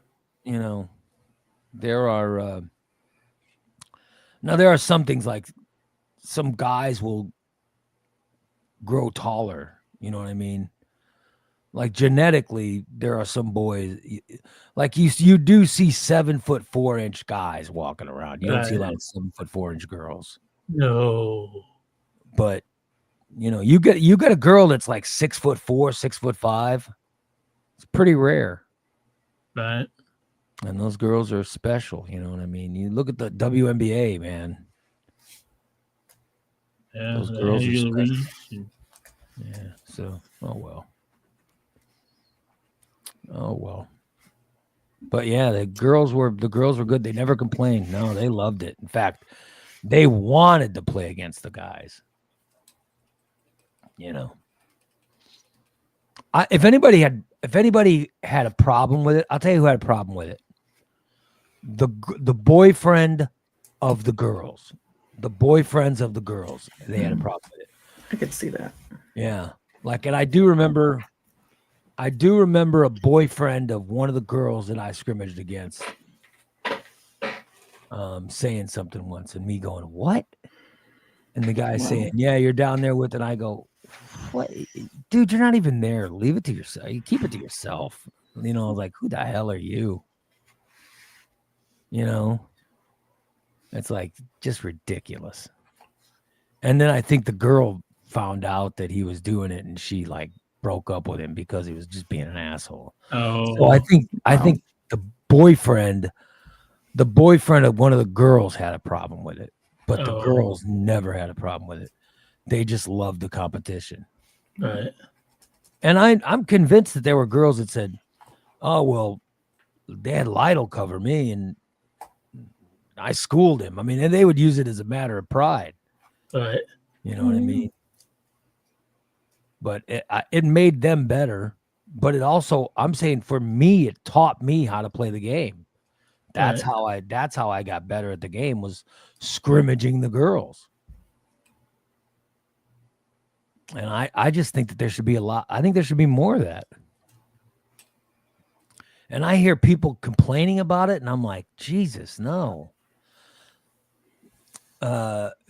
there are some things like some guys will grow taller. You know what I mean? Like genetically, there are some boys like you do see 7'4" guys walking around. You don't see a lot of 7'4" girls. No, but you get a girl that's like 6'4", 6'5". It's pretty rare, right? And those girls are special. You know what I mean? You look at the WNBA, man. Yeah, those girls are special. Yeah. So, oh well. But yeah, the girls were good. They never complained. No, they loved it. In fact, they wanted to play against the guys. If anybody had a problem with it, I'll tell you who had a problem with it. The boyfriend of the girls. The boyfriends of the girls. They had a problem with it. I could see that. Yeah. And I do remember a boyfriend of one of the girls that I scrimmaged against saying something once and me going, what? And the guy saying, yeah, you're down there with it. And I go, what? Dude, you're not even there. Leave it to yourself. You keep it to yourself. Like, who the hell are you? It's like just ridiculous. And then I think the girl found out that he was doing it and she broke up with him because he was just being an asshole. Oh, so I think the boyfriend of one of the girls had a problem with it, but the girls never had a problem with it. They just loved the competition. Right. And I'm convinced that there were girls that said, oh, well, Dad Lytle cover me and I schooled him. I mean, and they would use it as a matter of pride. Right. You know what I mean? But it made them better. But it also, I'm saying for me, it taught me how to play the game. That's how I got better at the game, was scrimmaging the girls. And I just think that there should be I think there should be more of that. And I hear people complaining about it, and I'm like, Jesus, no.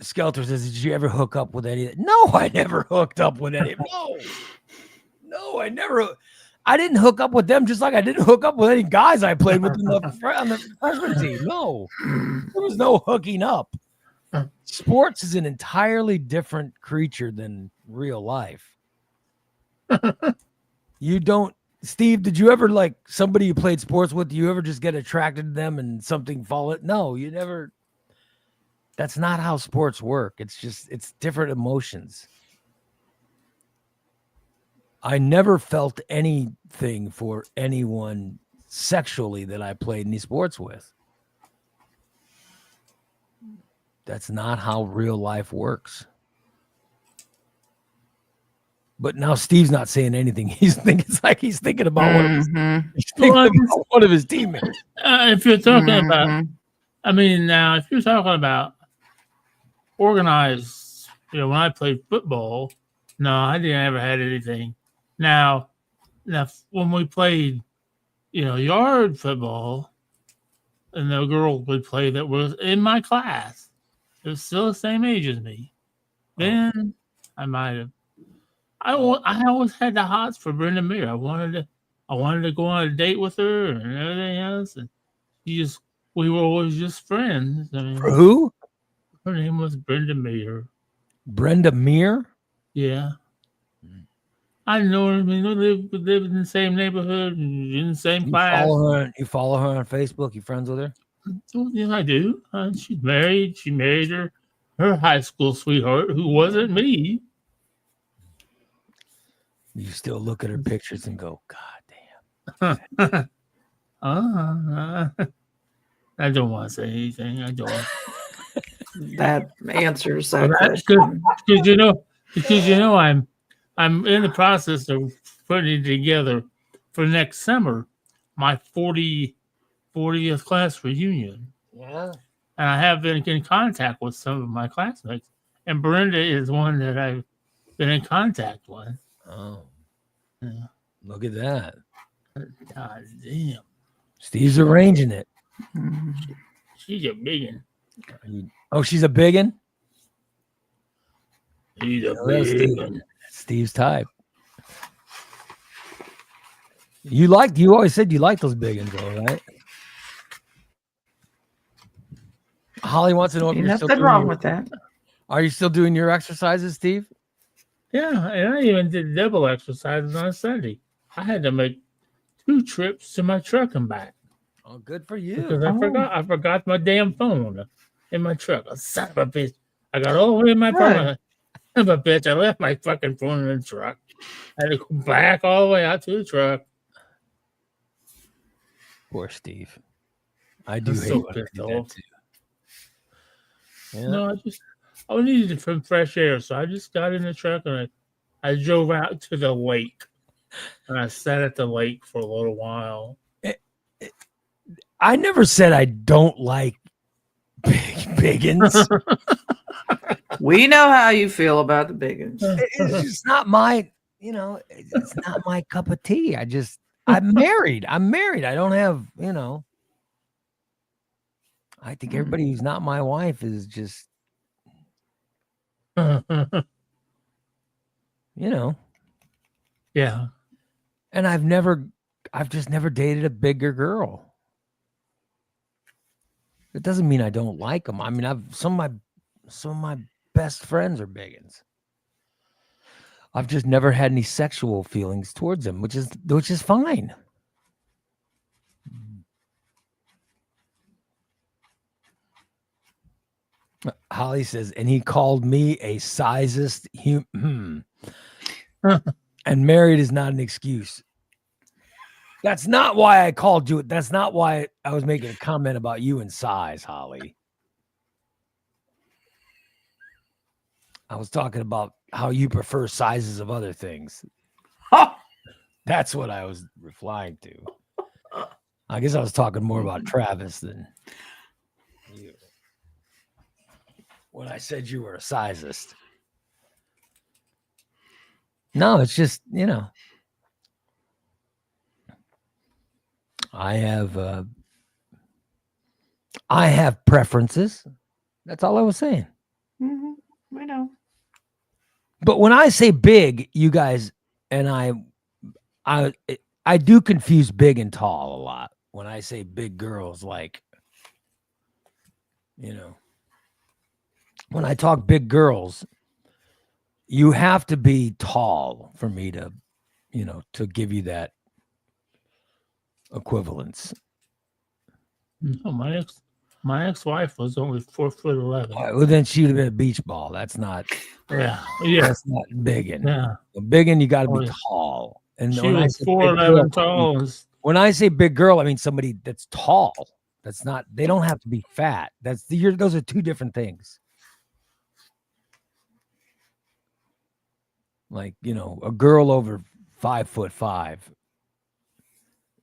Skelter says, did you ever hook up with any? No, I never hooked up with any. No, I didn't hook up with them just like I didn't hook up with any guys I played with on the freshman team. No, there was no hooking up. Sports is an entirely different creature than real life. You don't, Steve, did you ever like somebody you played sports with? Do you ever just get attracted to them and something fall it? No, you never. That's not how sports work. It's different emotions. I never felt anything for anyone sexually that I played any sports with. That's not how real life works. But now Steve's not saying anything. He's thinking about one of his teammates. If you're talking about, I mean, now if you're talking about organized, when I played football, no, I didn't ever had anything. Now when we played, yard football, and the girl would play that was in my class, it was still the same age as me. Then I might have. I always had the hots for Brenda Meir. I wanted to go on a date with her and everything else, and we were always just friends. I mean, for who? Her name was Brenda Meir. Brenda Meir? Yeah. I know her. I mean, we live in the same neighborhood, in the same class. You follow her on Facebook? You friends with her? Yeah, I do. She's married. She married her high school sweetheart, who wasn't me. You still look at her pictures and go, God damn. I don't want to say anything. I don't. That answers that question. Because I'm in the process of putting together for next summer my 40th class reunion. Yeah. And I have been in contact with some of my classmates. And Brenda is one that I've been in contact with. Oh. Yeah. Look at that. God damn. Steve's arranging it. She's a biggin. Oh, she's a biggin? She's a biggin. Steve's type. You always said you like those biggins, though, right? Holly wants to know if you're still nothing wrong with that. Are you still doing your exercises, Steve? Yeah, and I even did double exercises on Sunday. I had to make 2 trips to my truck and back. Oh, good for you. Because I forgot my damn phone in my truck. Oh, son of a bitch. I got all the way in my car. Son of a bitch. I left my fucking phone in the truck. I had to go back all the way out to the truck. Poor Steve. I do hate when I do that too. Yeah. No, I needed some fresh air, so I just got in the truck and I drove out to the lake. And I sat at the lake for a little while. I never said I don't like biggins. We know how you feel about the biggins. It's just not my, it's not my cup of tea. I'm married. I don't have, I think everybody who's not my wife is just, Yeah. And I've just never dated a bigger girl. It doesn't mean I don't like them. I mean, some of my best friends are biggins. I've just never had any sexual feelings towards them, which is fine. Holly says, and he called me a sizest human. And married is not an excuse. That's not why I called you. That's not why I was making a comment about you and size, Holly. I was talking about how you prefer sizes of other things. That's what I was replying to. I guess I was talking more about Travis than you. When I said you were a sizist. No, it's just, I have preferences. That's all I was saying. Mm-hmm. I know. But when I say big, you guys and I I do confuse big and tall a lot. When I say big girls, like, you know, when I talk big girls, you have to be tall for me to, you know, to give you that equivalence. No, my ex-wife was only 4'11". Well, then she would have been a beach ball. That's not. Yeah. That's not biggin. Yeah. Biggin, you got to be Oh, yeah. tall. And She when I was say big girl, 4'11" tall. when I say big girl, I mean somebody that's tall. That's not. They don't have to be fat. Those are two different things. Like, you know, a girl over 5'5"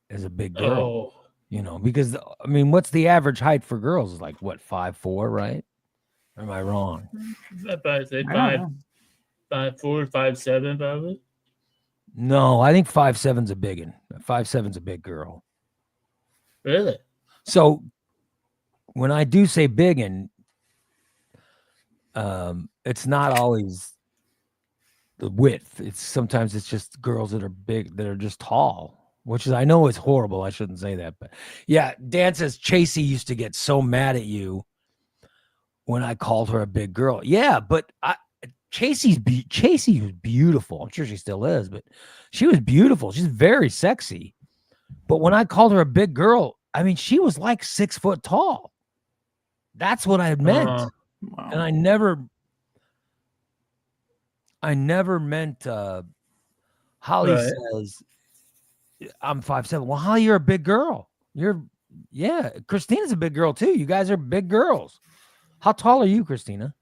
is a big girl. Oh. You know, because I mean, what's the average height for girls? Is like what, 5'4", right? Or am I wrong? I'd say I don't know. 5'4", 5'7", probably. No, I think 5'7's a big one. 5'7's a big girl. Really? So when I do say big and it's not always the width. Sometimes it's just girls that are big, that are just tall, which is, I know is horrible. I shouldn't say that, but yeah. Dan says Chasey used to get so mad at you when I called her a big girl. Yeah, but Chasey was beautiful. I'm sure she still is, but she was beautiful. She's very sexy. But when I called her a big girl, I mean, she was like 6 foot tall. That's what I meant. Wow. And I never meant, Holly Right. says, I'm 5'7". Well, Holly, you're a big girl. Yeah, Christina's a big girl too. You guys are big girls. How tall are you, Christina?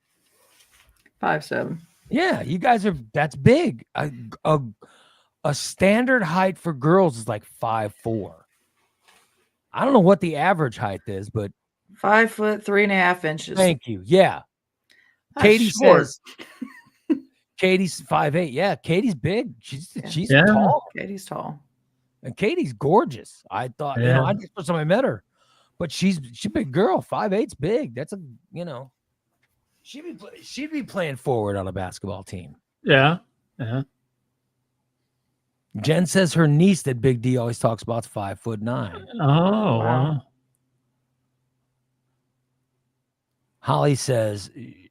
5'7". Yeah, you guys are, that's big. A standard height for girls is like 5'4". I don't know what the average height is, but 5 foot 3.5 inches. thank you. Yeah. That's Katie short. says Katie's 5'8". Yeah, Katie's big. She's Yeah. tall. Katie's tall. And Katie's gorgeous. I thought, you know, I just first time I met her, but she's a big girl. 5'8's big. That's a, you know, she'd be playing forward on a basketball team. Yeah. Yeah. Jen says her niece that Big D always talks about is 5'9". Oh, wow. Holly says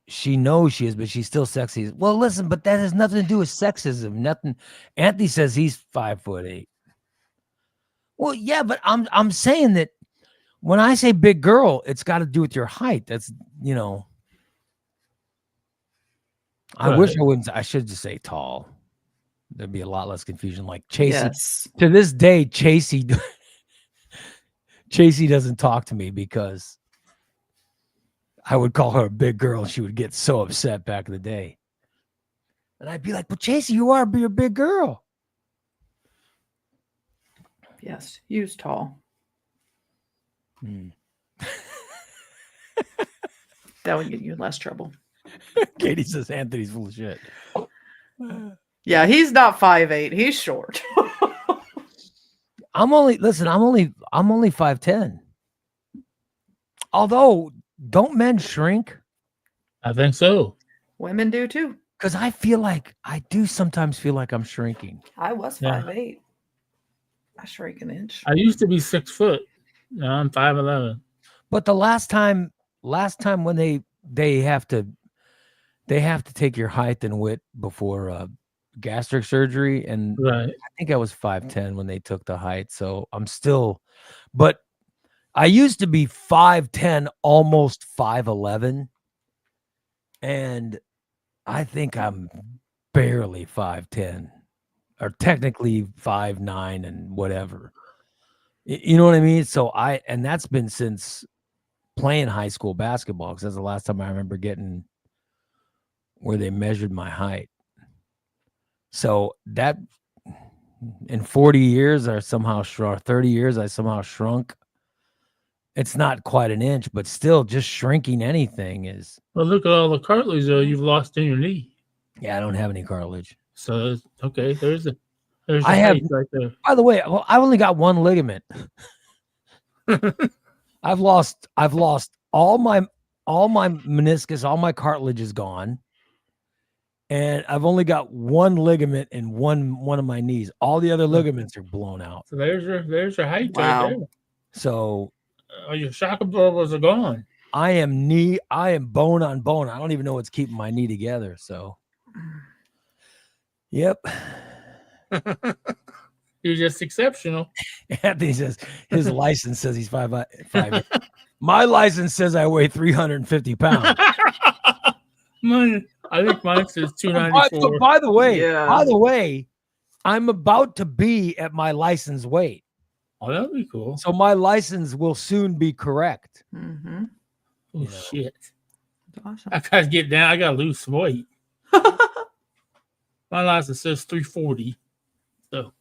she knows she is, but she's still sexy. Well, listen, but that has nothing to do with sexism. Nothing. Anthony says he's 5'8". Well, yeah, but I'm saying that when I say big girl, it's got to do with your height. That's, you know, I wish I wouldn't. I should just say tall. There'd be a lot less confusion. Like Chasey, Yes. to this day, Chasey doesn't talk to me because I would call her a big girl and she would get so upset back in the day. And I'd be like, but Chasey, you're a big girl. Yes. Use tall. That would get you in less trouble. Katie says Anthony's full of shit. Yeah, he's not 5'8". He's short. I'm only 5'10". Although, don't men shrink? I think so. Women do too. Because I do sometimes feel like I'm shrinking. I was 5'8". I shrank an inch. I used to be 6 foot. Now I'm 5'11". But the last time when they have to take your height and width before gastric surgery, and Right. I think I was 5'10" when they took the height. So I'm still, but I used to be 5'10", almost 5'11", and I think I'm barely 5'10", or technically 5'9" and whatever. You know what I mean? So and that's been since playing high school basketball, because that's the last time I remember getting where they measured my height. So that in 40 years I somehow shrunk, 30 years I somehow shrunk. It's not quite an inch, but still, just shrinking anything is. Well, look at all the cartilage you've lost in your knee. Yeah, I don't have any cartilage. So okay, there's the I have right there. By the way, well, I've only got one ligament. I've lost all my meniscus, all my cartilage is gone. and I've only got one ligament in one of my knees. All the other ligaments are blown out. So there's your height Wow. right there. So Your shock absorbers are gone. I am bone on bone. I don't even know what's keeping my knee together. So, yep. You're just exceptional. Anthony says his license says he's 5'5". My license says I weigh 350 pounds. I think mine says 294. By the Yeah. way, I'm about to be at my license weight. Oh, that'd be cool. So my license will soon be correct. Mm-hmm. Oh, Yeah. shit. That's awesome. I gotta get down. I gotta lose some weight. My license says 340. So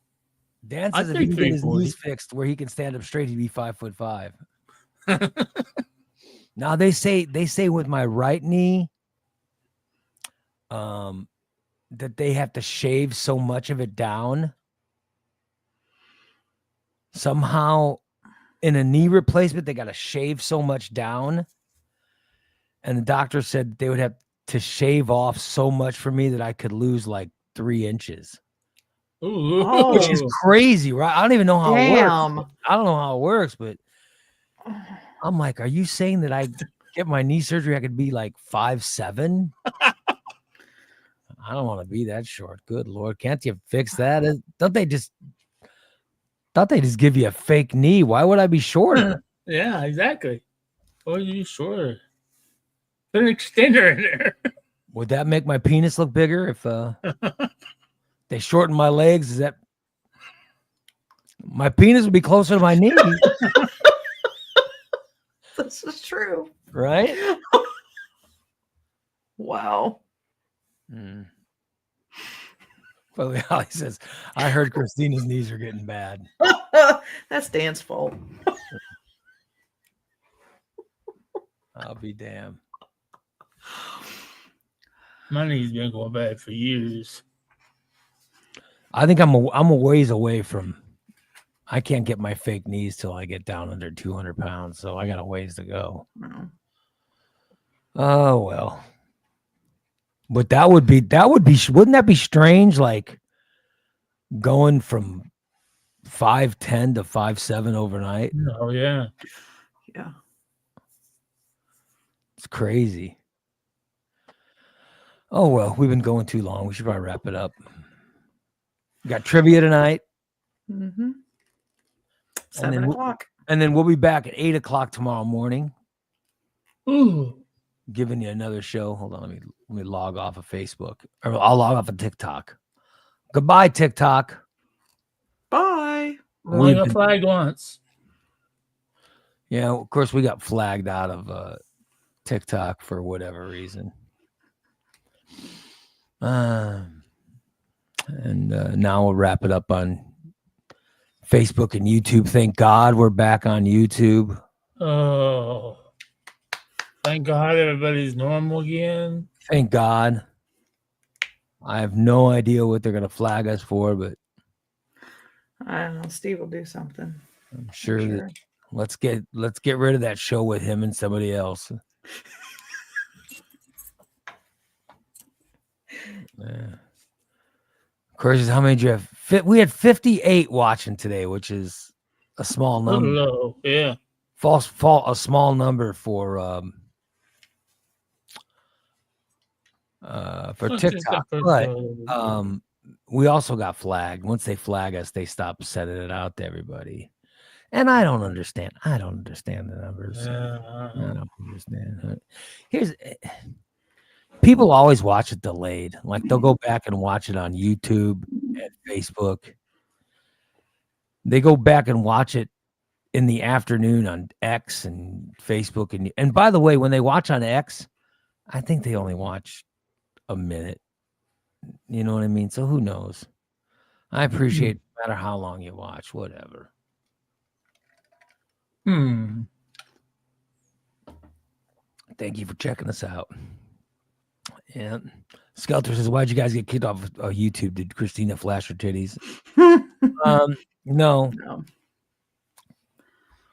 Dan I says if he think can get his 340. knees fixed where he can stand up straight, he'd be 5'5". Now they say with my right knee, that they have to shave so much of it down. Somehow, in a knee replacement, they got to shave so much down. And the doctor said they would have to shave off so much for me that I could lose like 3 inches. Ooh. Which is crazy, right? I don't even know how it Damn. works. I don't know how it works, but I'm like, are you saying that I get my knee surgery, I could be like 5'7"? I don't want to be that short. Good Lord. Can't you fix that? Don't they just give you a fake knee? Why would I be shorter? Yeah, exactly. Oh, you sure? Put an extender in there. Would that make my penis look bigger if they shorten my legs? Is that my penis would be closer to my knee, This is true. right? Wow. Well, Holly says, I heard Christina's knees are getting bad. That's Dan's fault. I'll be damned. My knee's been going bad for years. I think I'm a ways away from. I can't get my fake knees till I get down under 200 pounds, so I got a ways to go. No. Oh well. But that would be wouldn't that be strange? Like going from 5'10" to 5'7" overnight. Oh yeah. Yeah. It's crazy. Oh well, we've been going too long. We should probably wrap it up. We got trivia tonight. Mm-hmm. And then 7 o'clock. And then we'll be back at 8 o'clock tomorrow morning, Ooh. giving you another show. Hold on, let me log off of Facebook. Or I'll log off of TikTok. Goodbye, TikTok. Bye. Only got flagged once. Yeah, of course we got flagged out of TikTok for whatever reason. And now we'll wrap it up on Facebook and YouTube. Thank God we're back on YouTube. Oh. Thank God everybody's normal again. Thank God. I have no idea what they're going to flag us for, but I don't know. Steve will do something. I'm sure that let's get rid of that show with him and somebody else. Yeah. Of course, how many do you have? We had 58 watching today, which is a small number. Low. Yeah. A small number for TikTok. But we also got flagged. Once they flag us, they stop sending it out to everybody. And I don't understand. I don't understand the numbers. I don't understand. People always watch it delayed. Like they'll go back and watch it on YouTube and Facebook. They go back and watch it in the afternoon on X and Facebook. And by the way, when they watch on X, I think they only watch a minute. You know what I mean? So who knows? I appreciate no matter how long you watch, whatever. Thank you for checking us out. Yeah. Skelter says, why'd you guys get kicked off of YouTube? Did Christina flash her titties? No.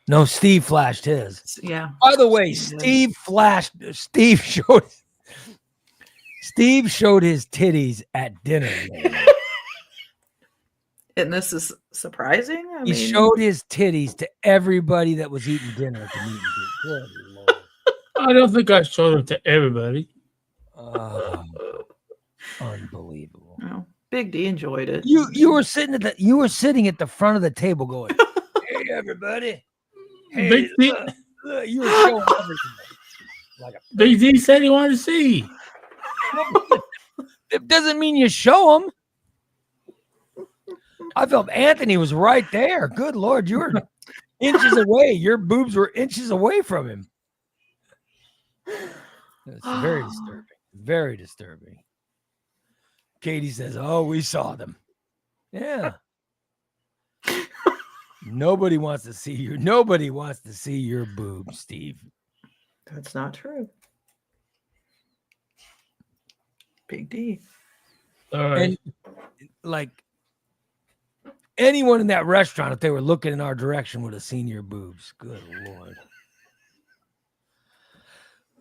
No, Steve flashed his. Yeah. By the way, Steve showed Steve showed his titties at dinner. And this is surprising. I He mean, showed his titties to everybody that was eating dinner at the meeting. Good Lord. I don't think I showed it to everybody. Unbelievable. no, Big D enjoyed it. You were sitting at the front of the table going, "Hey everybody, hey, Big D, look, you were showing everything." Like Big D said he wanted to see. it doesn't mean you show them. I felt Anthony was right there. Good Lord, you were inches away. Your boobs were inches away from him. It's very disturbing. Very disturbing. Katie says, "Oh, we saw them." Yeah. Nobody wants to see you. Nobody wants to see your boobs, Steve. That's not true. Big D. All right. And like anyone in that restaurant, if they were looking in our direction, would have seen your boobs. Good Lord.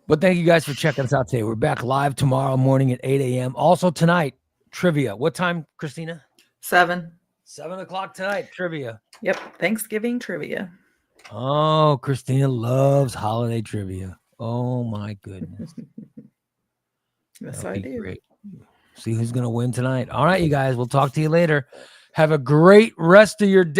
But thank you guys for checking us out today. We're back live tomorrow morning at 8 a.m. Also tonight, trivia. What time, Christina? 7. 7 o'clock tonight, trivia. Yep. Thanksgiving trivia. Oh, Christina loves holiday trivia. Oh, my goodness. Yes, That'll I be do. great. See who's going to win tonight. All right, you guys. We'll talk to you later. Have a great rest of your day.